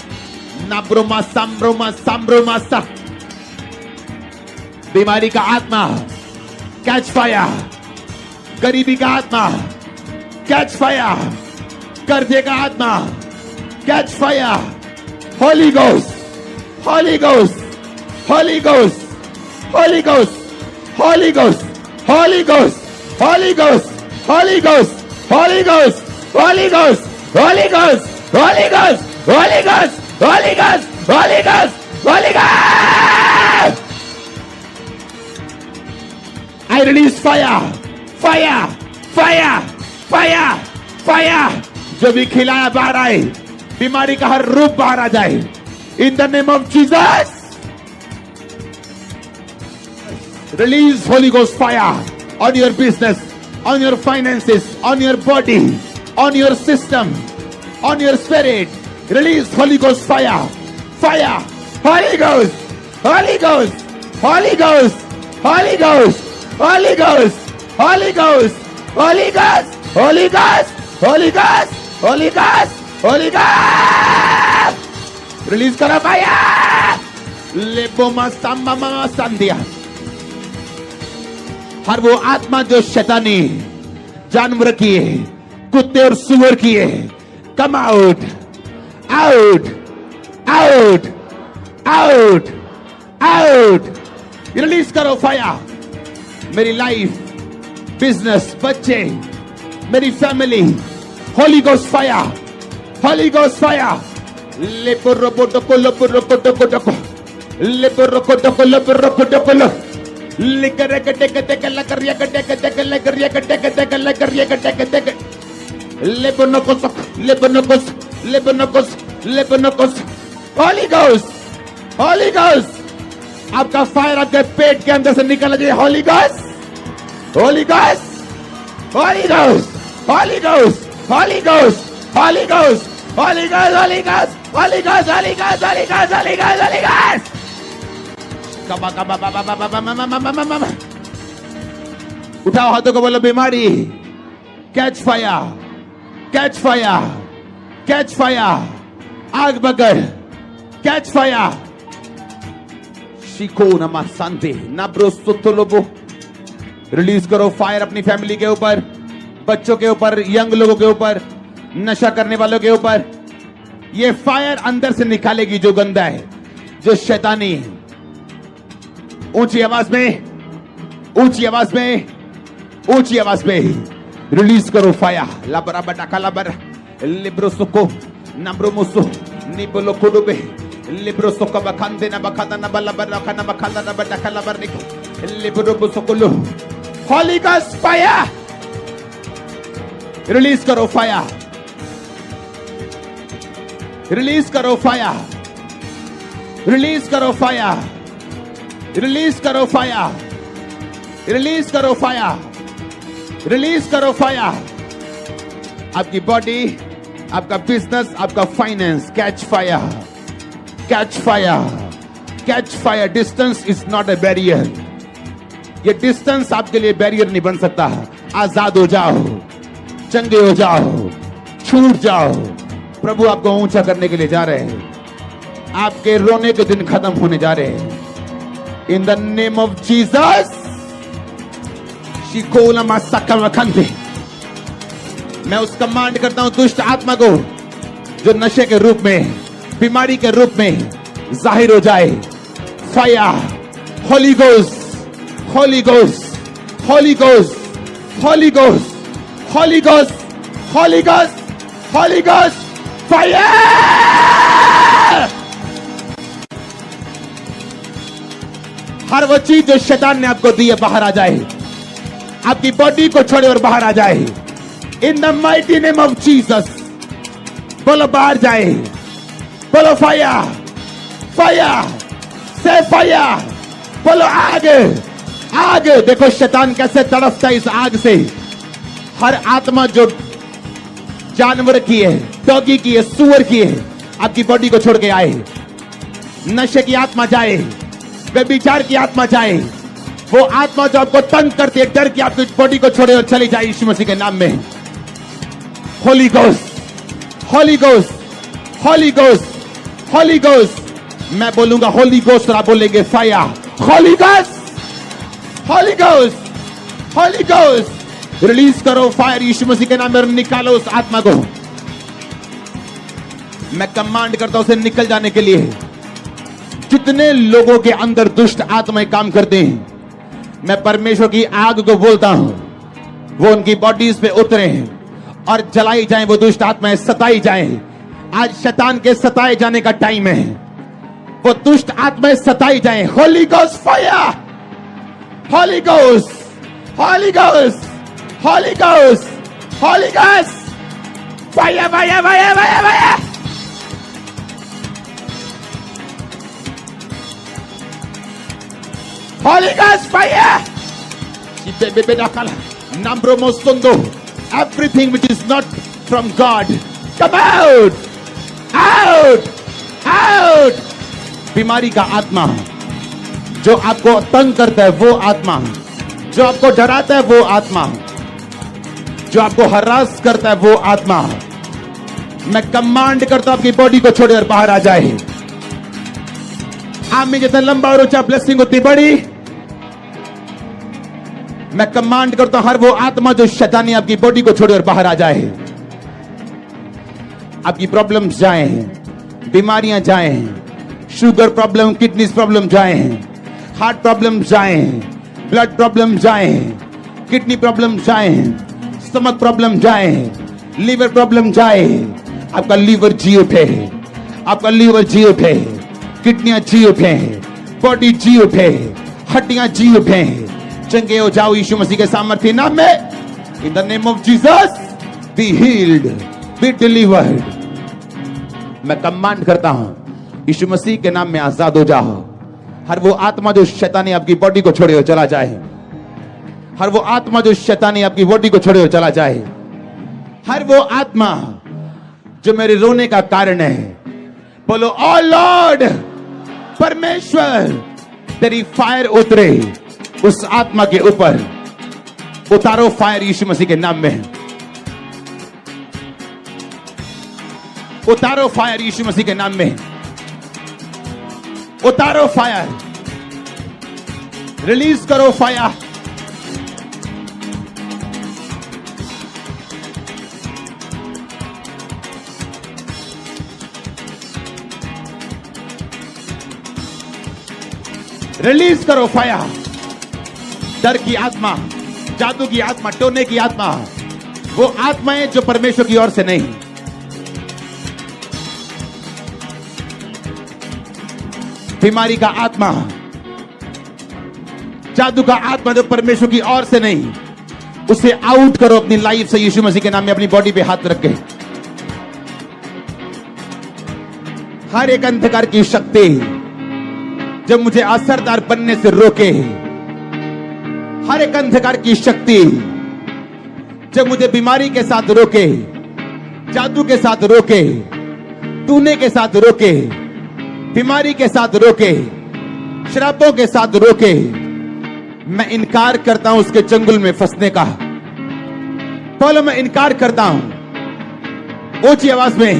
Speaker 1: नाब्रोमा सांब्रोमा सांब्रोमा सा। बीमारी का आत्मा कैच फायर। गरीबी का आत्मा कैच फायर। कर्जे का आत्मा catch fire. Holy ghost, holy ghost, holy ghost, holy ghost, holy ghost, holy ghost, holy ghost, holy ghost, holy ghost, holy ghost, holy ghost, holy ghost, holy ghost, holy ghost, holy ghost, holy ghost. I release fire, fire, fire, fire, fire. जो भी खिलाया बाहर आए, बीमारी का हर रूप बाहर आ जाए। In the name of Jesus. Release Holy Ghost fire on your business, on your finances, on your body, on your system, on your spirit. Release Holy Ghost fire, fire, Holy Ghost, Holy Ghost, Holy Ghost, Holy Ghost. Holy Ghost, Holy Ghost, Holy Ghost, Holy Ghost, Holy Ghost, Holy Ghost, Holy Ghost. Release करो fire. लेबोमा साम्मा संध्या। हर वो आत्मा जो शैतानी जानवर की है, कुत्ते और सुअर की है, come out, out, out, out, out. Release करो fire. मेरी लाइफ, बिजनेस, बच्चे, मेरी family, holy ghost fire, holy ghost fire. लेपुरोकोटोको लेपुरोकोटोको लेपुरोकोटोको लेपुरोकोटोको लिकरेकटेकटेक लकरियकटेकटेक लकरियकटेकटेक लकरियकटेकटेक लेपुनोकोस लेपुनोकोस लेपुनोकोस लेपुनोकोस। Holy ghost, holy ghost. आपका फायर आपके पेट के अंदर से निकल जाए। Holy ghost, holy ghost, holy ghost, holy ghost, holy ghost, holy ghost, holy ghost, holy ghost, holy ghost, holy ghost, holy ghost, holy ghost, holy ghost. कबा कबा बाबा बाबा बाबा बाबा। उठाओ हाथों को, बोलो बीमारी catch fire, catch fire, catch fire. आग बगड़ catch fire. Release करो fire अपनी फैमिली के ऊपर, बच्चों के ऊपर, यंग लोगों के ऊपर, नशा करने वालों के ऊपर। ये फायर अंदर से निकालेगी जो गंदा है, जो शैतानी है। ऊंची आवाज में, ऊंची आवाज में, ऊंची आवाज में रिलीज करो फायर। लाबरा बटाका लाबर लिब्रो सुको नब्रो मुसो निबलो कुडुबे लिब्रो सुको बखंदे ना बखंदा ना बलबर ना बखंदा ना बटाका लाबर निक लिब्रो मुसोकुलो। Holy ghost fire. रिलीज करो फायर, रिलीज करो फायर, रिलीज करो फायर, रिलीज करो फायर, रिलीज करो फायर, रिलीज करो फायर। आपकी बॉडी, आपका बिजनेस, आपका finance catch fire, catch fire, catch fire. Distance is not a barrier. ये डिस्टेंस आपके लिए बैरियर नहीं बन सकता। आजाद हो जाओ, चंगे हो जाओ, छूट जाओ। प्रभु आपको ऊंचा करने के लिए जा रहे हैं। आपके रोने के दिन खत्म होने जा रहे हैं। In the name of Jesus. मैं उस कमांड करता हूं दुष्ट आत्मा को जो नशे के रूप में, बीमारी के रूप में जाहिर हो जाए। Fire, holy ghost, Holy Ghost, Holy Ghost, Holy Ghost, Holy Ghost, Holy Ghost, Holy Ghost, fire! हर वो चीज जो शैतान ने आपको दी है बाहर आ जाए, आपकी बॉडी को छोड़े और बाहर आ जाए। In the mighty name of Jesus. बोलो बाहर जाए, बोलो फायर, फायर, से फायर, बोलो आग, आग। देखो शैतान कैसे तड़पता है इस आग से। हर आत्मा जो जानवर की है, डॉगी की है, सुअर की है, आपकी बॉडी को छोड़ के आए। नशे की आत्मा जाए, व्यभिचार की आत्मा जाए, वो आत्मा जो आपको तंग करती है, डर की आपकी बॉडी को छोड़े और चली जाए यीशु मसीह के नाम में। Holi ghost, holy ghost, holy ghost, holy ghost. मैं बोलूंगा होली गोस्ट और आप बोलेंगे fire. Holy ghost, holy ghost, holy ghost. Release करो फायर यीशु मसीह के नाम में, निकालो उस आत्मा को। मैं कमांड करता हूं उसे निकल जाने के लिए। जितने लोगों के अंदर दुष्ट आत्माएं काम करते हैं, मैं परमेश्वर की आग को बोलता हूं, वो उनकी बॉडीज पे उतरे और जलाई जाएं, वो दुष्ट आत्माएं सताई जाएं। आज शैतान के सताए जाने का टाइम है, वो दुष्ट आत्माएं सताई जाएं। Holi ghost fire, holy ghost, holy ghost, holy ghost, holy ghost, fire, fire, fire, fire, fire. Holy Ghost fire! Everything which is not from God, come out! Out! Out! बीमारी का आत्मा जो आपको तंग करता है, वो आत्मा जो आपको डराता है, वो आत्मा जो आपको हरास करता है, वो आत्मा, मैं कमांड करता हूं आपकी बॉडी को छोड़े और बाहर आ जाए। आप में जितना लंबा और ऊंचा ब्लेसिंग उतनी बड़ी। मैं कमांड करता हूं हर वो आत्मा जो शैतानी आपकी बॉडी को छोड़े और बाहर आ जाए। आपकी प्रॉब्लम्स जाए, बीमारियां जाए, शुगर प्रॉब्लम, किडनी प्रॉब्लम जाए, हार्ट प्रॉब्लम जाए, ब्लड प्रॉब्लम जाए, किडनी प्रॉब्लम जाए, स्टमक प्रॉब्लम जाए, लीवर प्रॉब्लम जाए। आपका लीवर जी उठे, आपका लीवर जी उठे, किडनियां जी उठे, बॉडी जी उठे, हड्डियां जी उठे। चंगे हो जाओ यीशु मसीह के सामर्थ्य नाम में। इन the name of Jesus be healed, be delivered. मैं कमांड करता हूं यीशु मसीह के नाम में आजाद हो जाओ। हर वो आत्मा जो शैतानी आपकी बॉडी को छोड़े और चला जाए, हर वो आत्मा जो शैतानी आपकी बॉडी को छोड़े और चला जाए, हर वो आत्मा जो मेरे रोने का कारण है, बोलो ओ लॉर्ड, परमेश्वर तेरी फायर उतरे उस आत्मा के ऊपर। उतारो फायर यीशु मसीह के नाम में, उतारो फायर यीशु मसीह के नाम में, उतारो फायर, रिलीज करो फायर। रिलीज करो फायर। डर की आत्मा, जादू की आत्मा, टोने की आत्मा, वो आत्माएं जो परमेश्वर की ओर से नहीं। बीमारी का आत्मा, जादू का आत्मा जो परमेश्वर की ओर से नहीं, उसे आउट करो अपनी लाइफ से यीशु मसीह के नाम में। अपनी बॉडी पे हाथ रख के हर एक अंधकार की शक्ति जब मुझे असरदार बनने से रोके, हर एक अंधकार की शक्ति जब मुझे बीमारी के साथ रोके, जादू के साथ रोके, टूने के साथ रोके, बीमारी के साथ रोके, शराबों के साथ रोके, मैं इनकार करता हूं उसके चंगुल में फंसने का। बोलो मैं इनकार करता हूं। ऊंची आवाज में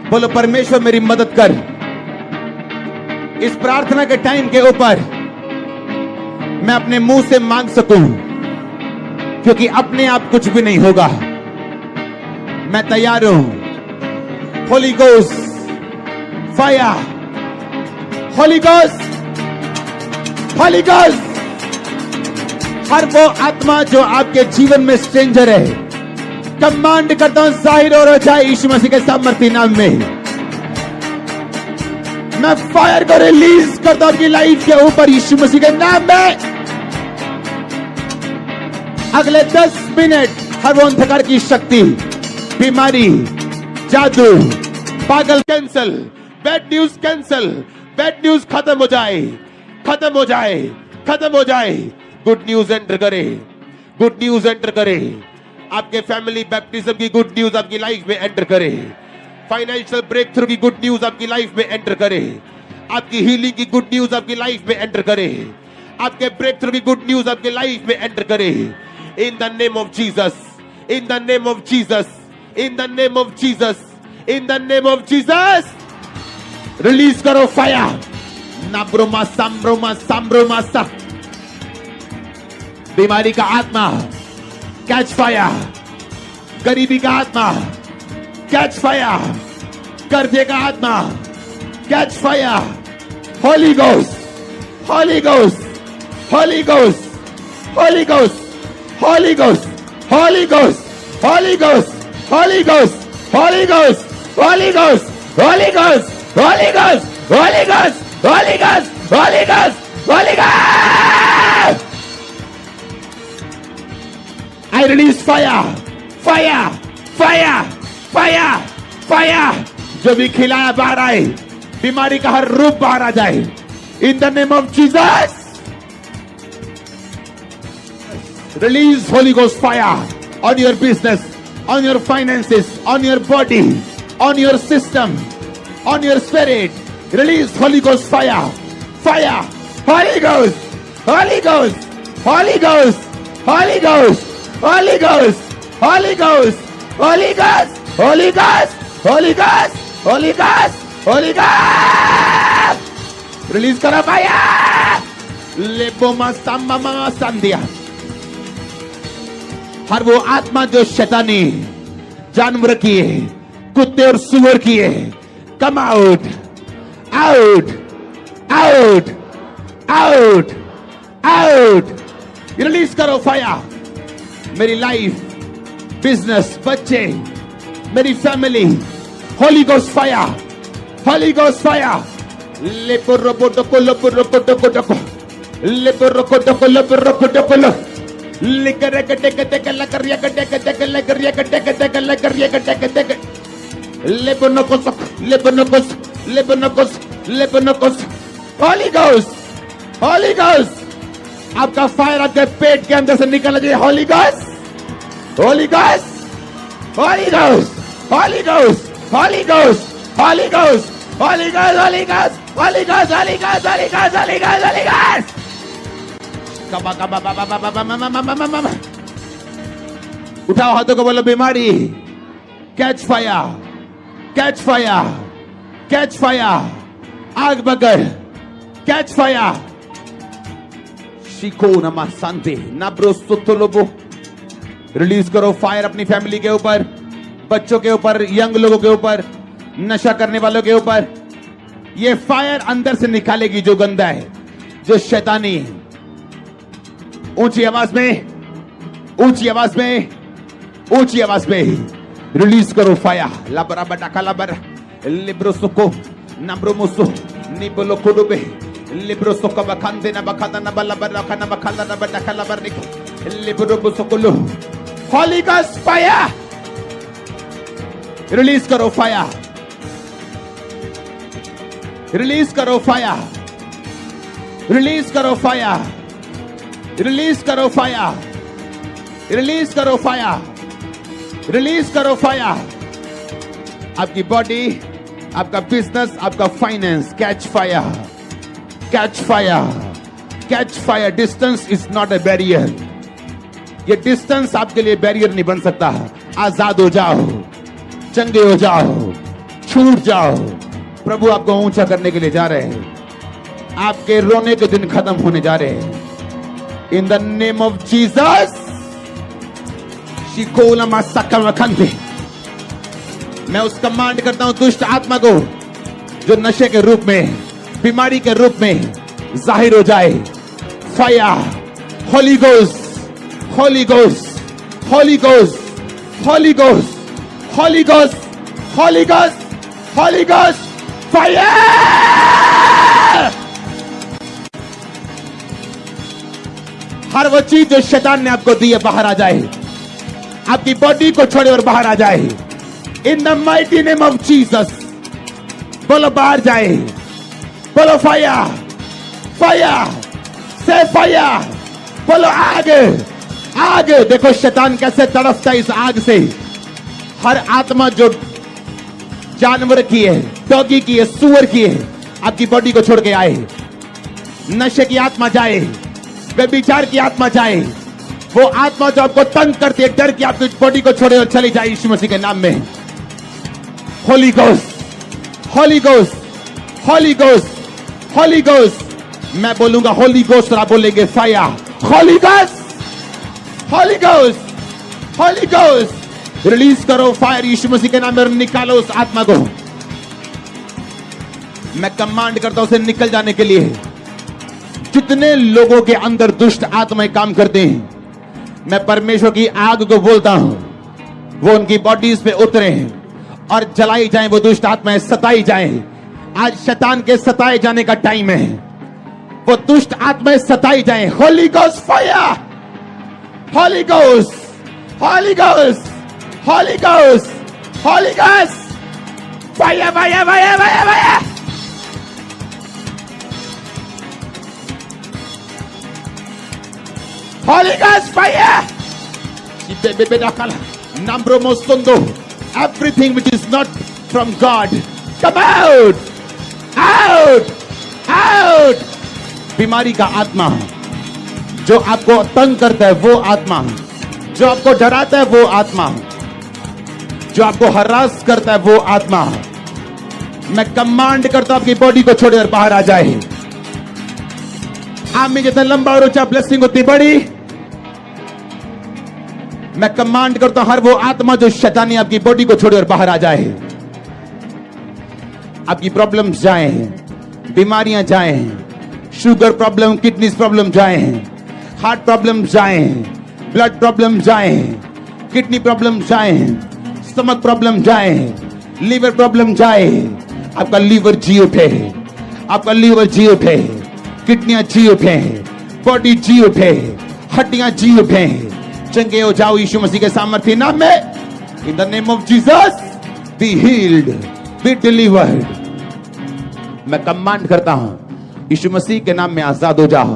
Speaker 1: बोलो परमेश्वर मेरी मदद कर। इस प्रार्थना के टाइम के ऊपर मैं अपने मुंह से मांग सकूं, क्योंकि अपने आप कुछ भी नहीं होगा। मैं तैयार हूं। Holy ghost fire, holy ghost, holy ghost हर वो आत्मा जो आपके जीवन में स्ट्रेंजर है, कमांड करता हूं जाहिर हो जाए यीशु मसीह के सामर्थी नाम में। मैं फायर को रिलीज करता हूं आपकी लाइफ के ऊपर यीशु मसीह के नाम में। अगले 10 मिनट हर वो अंधकार की शक्ति, बीमारी, जादू, पागल cancel, bad news cancel, bad news खत्म हो जाए, खत्म हो जाए, खत्म हो जाए। गुड न्यूज एंटर करे, गुड न्यूज एंटर करे। आपके फैमिली बैप्टिज्म की गुड न्यूज आपकी लाइफ में एंटर करे। फाइनेंशियल ब्रेक थ्रू की गुड न्यूज आपकी लाइफ में एंटर करे। आपकी हीलिंग की गुड न्यूज आपकी लाइफ में एंटर करे। आपके ब्रेक थ्रू की गुड न्यूज आपकी लाइफ में एंटर करे। इन the name of Jesus, in the name of Jesus, in the name of Jesus, in the name of Jesus. Release करो फायर। नाब्रोमा सांब्रोमा सांब्रोमा सा। बीमारी का आत्मा कैच फायर। गरीबी का आत्मा कैच फायर। कर्जे का आत्मा catch fire. Holy ghost, holy ghost, holy ghost, holy ghost, holy ghost, holy ghost, holy ghost, holy ghost, holy ghost, holy ghost, holy ghost, holy ghost, holy ghost, holy ghost, holy ghost, holy ghost. I release fire, fire, fire, fire, fire. जो भी खिलाया बाहर आए, बीमारी का हर रूप बाहर आ जाए। In the name of Jesus. Release Holy Ghost fire on your business, on your finances, on your body, on your system, on your spirit. Release Holy Ghost fire, fire, Holy Ghost, Holy Ghost, Holy Ghost, Holy Ghost, Holy Ghost, Holy Ghost, Holy Ghost, Holy Ghost, Holy Ghost, Holy Ghost, Holy Ghost. Release करो fire. लेबोमा साम्मा संध्या। हर वो आत्मा जो शैतानी जानवर की है, कुत्ते और सुअर की है, come out, out, out, out, out. Release करो फायर। मेरी लाइफ, बिजनेस, बच्चे, मेरी family, holy ghost fire, holy ghost fire. लेपोरोपोटोको लोपोरोपोटोको लेपोरोपोटोको लोपोरोपोटोको होली गोस्ट, होली गोस्ट। आपका फायर आपके पेट के अंदर से निकल जाए। Holy ghost, holy ghost, holy ghost, holy ghost, holy ghost, holy ghost, holy ghost, holy ghost, holy ghost, holy ghost, holy ghost, holy ghost, holy ghost. उठाओ हाथों को, बोलो बीमारी catch fire, catch fire, catch fire. आग बगर catch fire. Shikoh नमा शांति नाब्रो सुतलोबो। Release करो fire अपनी फैमिली के ऊपर, बच्चों के ऊपर, यंग लोगों के ऊपर, नशा करने वालों के ऊपर। ये फायर अंदर से निकालेगी जो गंदा है, जो शैतानी है। ऊंची आवाज में, ऊंची आवाज में, ऊंची आवाज में रिलीज करो फायर। लाबरा बटाका लाबरा लिब्रो सुको नब्रो मुसो निबलो कुडुबे लिब्रो सुको बखंदे ना बखंदा ना बलबरा खाना बखंदा ना बटाका लाबरनिक लिब्रो मुसोकुलो। Holy ghost fire. रिलीज करो फायर, रिलीज करो फायर, रिलीज करो फायर, रिलीज करो फायर, रिलीज करो फायर, रिलीज करो फायर। आपकी बॉडी, आपका बिजनेस, आपका finance catch fire, catch fire, catch fire. Distance is not a barrier. ये डिस्टेंस आपके लिए बैरियर नहीं बन सकता। आजाद हो जाओ, चंगे हो जाओ, छूट जाओ। प्रभु आपको ऊंचा करने के लिए जा रहे हैं। आपके रोने के दिन खत्म होने जा रहे हैं। In the name of Jesus. मैं उस कमांड करता हूं दुष्ट आत्मा को जो नशे के रूप में, बीमारी के रूप में जाहिर हो जाए। Fire, Holy Ghost, Holy Ghost, Holy Ghost, Holy Ghost, Holy Ghost, Holy Ghost, Holy Ghost, fire! हर वो चीज जो शैतान ने आपको दी है बाहर आ जाए, आपकी बॉडी को छोड़े और बाहर आ जाए। In the mighty name of Jesus. बोलो बाहर जाए, बोलो फायर, फायर, से फायर, बोलो आग, आग। देखो शैतान कैसे तड़पता है इस आग से। हर आत्मा जो जानवर की है, डॉगी की है, सुअर की है, आपकी बॉडी को छोड़ के आए। नशे की आत्मा जाए, व्यभिचार की आत्मा जाए, वो आत्मा जो आपको तंग करती है, डर की आपकी बॉडी को छोड़े और चली जाए यीशु मसीह के नाम में। Holi ghost, holy ghost, holy ghost, holy ghost. मैं बोलूंगा होली गोस्ट और आप बोलेंगे fire. Holy ghost, holy ghost, holy ghost. Release करो फायर यीशु मसीह के नाम में और निकालो उस आत्मा को। मैं कमांड करता हूं उसे निकल जाने के लिए। जितने लोगों के अंदर दुष्ट आत्माएं काम करते हैं, मैं परमेश्वर की आग को बोलता हूं, वो उनकी बॉडीज पे उतरे और जलाई जाएं, वो दुष्ट आत्माएं सताई जाएं। आज शैतान के सताए जाने का टाइम है, वो दुष्ट आत्माएं सताई जाएं। Holi ghost fire, holy ghost, holy ghost, holy ghost, holy ghost, fire, fire, fire, fire, fire. Holy Ghost fire! Everything which is not from God, come out! Out! Out! बीमारी का आत्मा जो आपको तंग करता है, वो आत्मा जो आपको डराता है, वो आत्मा जो आपको हरास करता है, वो आत्मा, मैं कमांड करता हूं आपकी बॉडी को छोड़े और बाहर आ जाए। आप में जितना लंबा और ऊंचा ब्लेसिंग होती बड़ी, मैं कमांड करता हूं हर वो आत्मा जो शैतानी आपकी बॉडी को छोड़े और बाहर आ जाए। आपकी प्रॉब्लम्स जाए, बीमारियां जाए, शुगर प्रॉब्लम, किडनी प्रॉब्लम जाए, हार्ट प्रॉब्लम जाए, ब्लड प्रॉब्लम जाए, किडनी प्रॉब्लम जाए, स्टमक प्रॉब्लम जाए, लीवर प्रॉब्लम जाए। आपका लीवर जी उठे, आपका लीवर जी उठे, किडनियां जी उठे, बॉडी जी उठे, हड्डियां जी उठे। चंगे हो जाओ यीशु मसीह के सामर्थ्य नाम में। इन the name of Jesus be healed, be delivered. मैं कमांड करता हूं यीशु मसीह के नाम में आजाद हो जाओ।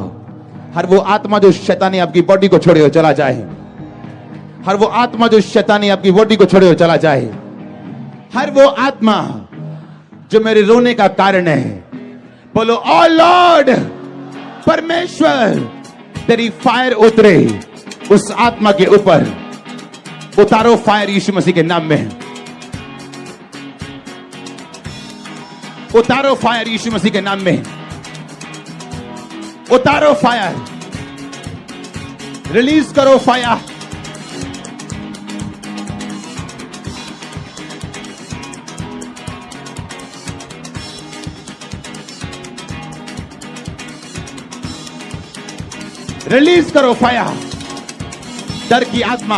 Speaker 1: हर वो आत्मा जो शैतानी आपकी बॉडी को छोड़े और चला जाए, हर वो आत्मा जो शैतानी आपकी बॉडी को छोड़े और चला जाए, हर वो आत्मा जो मेरे रोने का कारण है, बोलो ओ लॉर्ड, परमेश्वर तेरी फायर उतरे उस आत्मा के ऊपर। उतारो फायर यीशु मसीह के नाम में, उतारो फायर यीशु मसीह के नाम में, उतारो फायर, रिलीज करो फायर। रिलीज करो फायर। डर की आत्मा,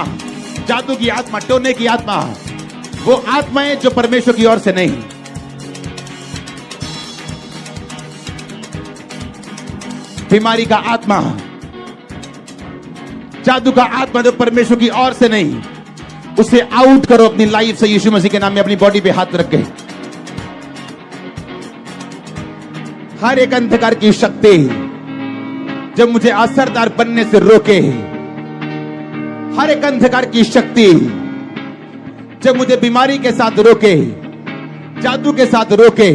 Speaker 1: जादू की आत्मा, टोने की आत्मा, वो आत्माएं जो परमेश्वर की ओर से नहीं, बीमारी का आत्मा, जादू का आत्मा जो परमेश्वर की ओर से नहीं, उसे आउट करो अपनी लाइफ से यीशु मसीह के नाम में। अपनी बॉडी पे हाथ रख के हर एक अंधकार की शक्ति जब मुझे असरदार बनने से रोके, हर एक अंधकार की शक्ति जब मुझे बीमारी के साथ रोके, जादू के साथ रोके,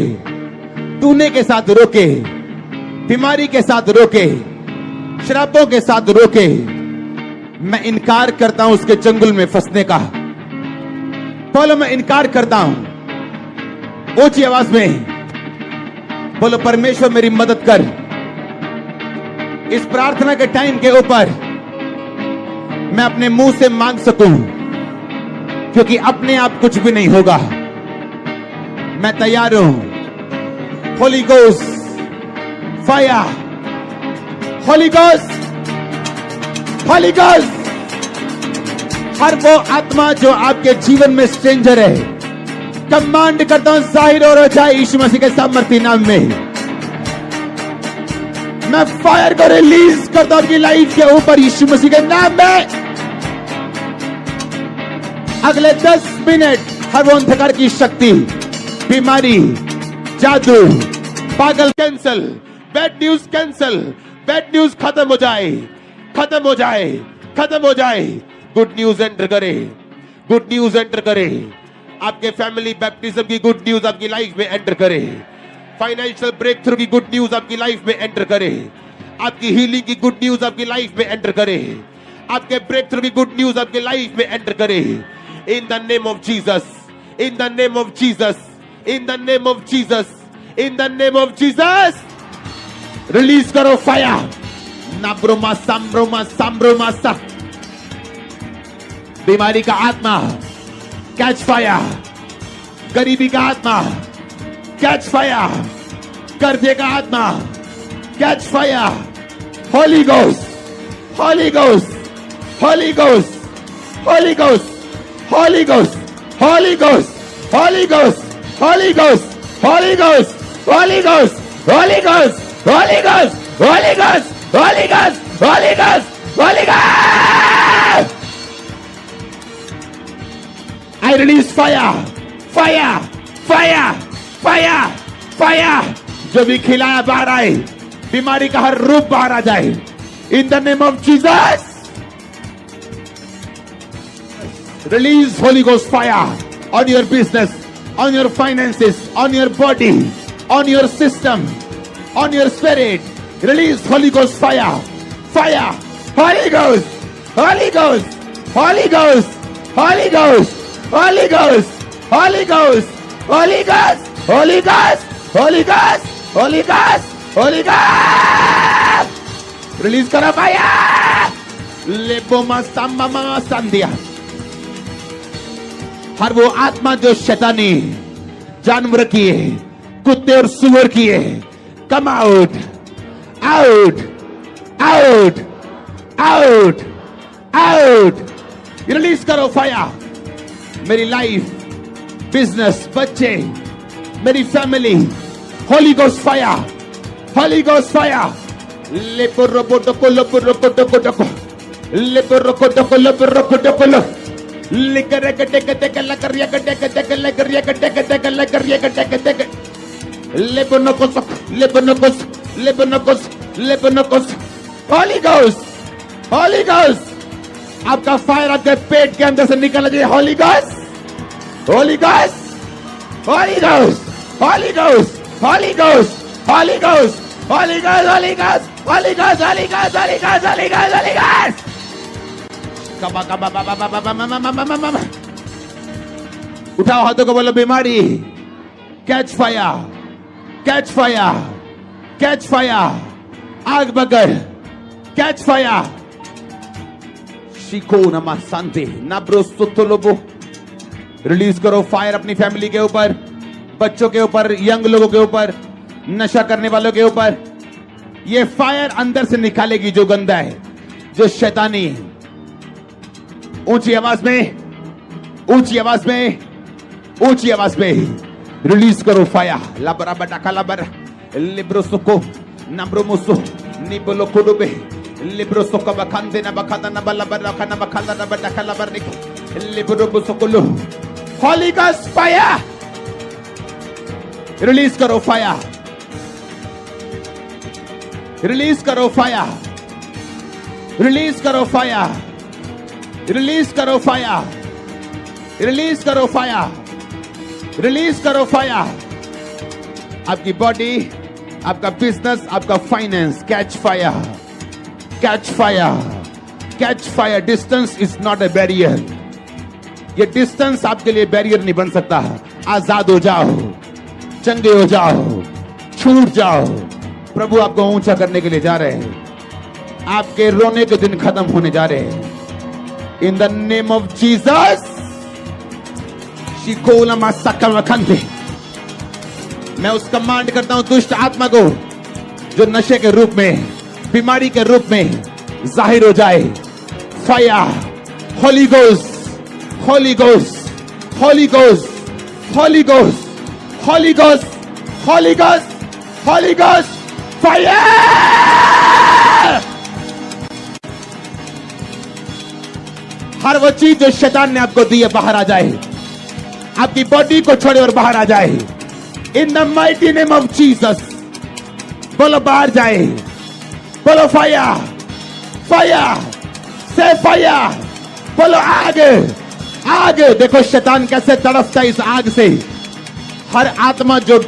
Speaker 1: टूने के साथ रोके, बीमारी के साथ रोके, शराबों के साथ रोके, मैं इनकार करता हूं उसके चंगुल में फंसने का। बोलो मैं इनकार करता हूं। ऊंची आवाज में बोलो परमेश्वर मेरी मदद कर। इस प्रार्थना के टाइम के ऊपर मैं अपने मुंह से मांग सकूं, क्योंकि अपने आप कुछ भी नहीं होगा। मैं तैयार हूं। Holy ghost fire, holy ghost Holy Ghost, हर वो आत्मा जो आपके जीवन में स्ट्रेंजर है, कमांड करता हूं जाहिर हो जाए यीशु मसीह के सामर्थ्य नाम में। मैं फायर को रिलीज करता हूं आपकी लाइफ के ऊपर यीशु मसीह के नाम में। अगले 10 मिनट हर वो अंधकार की शक्ति, बीमारी, जादू, पागल cancel, bad news cancel, bad news खत्म हो जाए, खत्म हो जाए, खत्म हो जाए। गुड न्यूज एंटर करे, गुड न्यूज एंटर करे। आपके फैमिली बैप्टिज्म की गुड न्यूज आपकी लाइफ में एंटर करे। फाइनेंशियल ब्रेक थ्रू की गुड न्यूज आपकी लाइफ में एंटर करे। आपकी हीलिंग की गुड न्यूज आपकी लाइफ में एंटर करे। आपके ब्रेक थ्रू की गुड न्यूज आपकी लाइफ में एंटर करे। इन the name of Jesus, in the name of Jesus, in the name of Jesus, in the name of Jesus. Release करो फायर। नाब्रोमा सांब्रोमा सांब्रोमा सा। बीमारी का आत्मा कैच फायर, गरीबी का आत्मा कैच फायर, कर्जे का आत्मा catch fire. Holy ghost, holy ghost, holy ghost, holy ghost, holy ghost, holy ghost, holy ghost, holy ghost, holy ghost, holy ghost, holy ghost, holy ghost, holy ghost, holy ghost, holy ghost, holy ghost. I release fire, fire, fire, fire, fire. जो भी खिलाया बाहर आए, बीमारी का हर रूप बाहर आ जाए। In the name of Jesus. Release Holy Ghost fire on your business, on your finances, on your body, on your system, on your spirit. Release Holy Ghost fire, fire, Holy Ghost, Holy Ghost, Holy Ghost, Holy Ghost, Holy Ghost, Holy Ghost, Holy Ghost, Holy Ghost, Holy Ghost, Holy Ghost, Holy Ghost. Release करो fire. लेबोमा Samba संध्या। हर वो आत्मा जो शैतानी जानवर की है, कुत्ते और सुअर की है, come out, out, out, out, out. Release करो फायर। मेरी लाइफ, बिजनेस, बच्चे, मेरी family, holy ghost fire, holy ghost fire. लेपोरोकोटोको लोपोरोकोटोको लेपोरोकोटोको लोपोरोकोटोको होली गोस्ट, होली गोस्ट। आपका फायर आपके पेट के अंदर से निकल जाए। Holy ghost, holy ghost, holy ghost, holy ghost, holy ghost, holy ghost, holy ghost, holy ghost, holy ghost, holy ghost, holy ghost, holy ghost, holy ghost. कबा कबा बाबा बाबा बाबा। उठाओ हाथों को, बोलो बीमारी catch fire, catch fire, catch fire. आग बगर catch fire. Shikoh नमा शांति नाब्रो सुतलोबो। रिलीज करो फायर अपनी फैमिली के ऊपर, बच्चों के ऊपर, यंग लोगों के ऊपर, नशा करने वालों के ऊपर। ये फायर अंदर से निकालेगी जो गंदा है, जो शैतानी है। ऊंची आवाज में, ऊंची आवाज में, ऊंची आवाज में रिलीज करो फायर। लाबरा बटाका लाबरा लिब्रो सुको नब्रो मुसो निबलो कुडुबे लिब्रो सुको बखंदे ना बखंदा ना बलबरा ना बखंदा ना बटाका लाबरनिक लिब्रो मुसोकुलो। Holy ghost fire. रिलीज करो फायर, रिलीज करो फायर, रिलीज करो फायर, रिलीज करो फायर, रिलीज करो फायर, रिलीज करो फायर। आपकी बॉडी, आपका बिजनेस, आपका finance catch fire, catch fire, catch fire. Distance is not a barrier. ये डिस्टेंस आपके लिए बैरियर नहीं बन सकता। आजाद हो जाओ, चंगे हो जाओ, छूट जाओ। प्रभु आपको ऊंचा करने के लिए जा रहे हैं। आपके रोने के दिन खत्म होने जा रहे हैं। In the name of Jesus. मैं उस कमांड करता हूं दुष्ट आत्मा को जो नशे के रूप में, बीमारी के रूप में जाहिर हो जाए। fire. Holy Ghost, Holy Ghost, Holy Ghost, Holy Ghost, Holy Ghost, Holy Ghost, Holy Ghost, fire! हर वो चीज जो शैतान ने आपको दी है बाहर आ जाए, आपकी बॉडी को छोड़े और बाहर आ जाए। In the mighty name of Jesus. बोलो बाहर जाए, बोलो फायर, फायर, से फायर, बोलो आग, आग। देखो शैतान कैसे तड़पता है इस आग से। हर आत्मा जो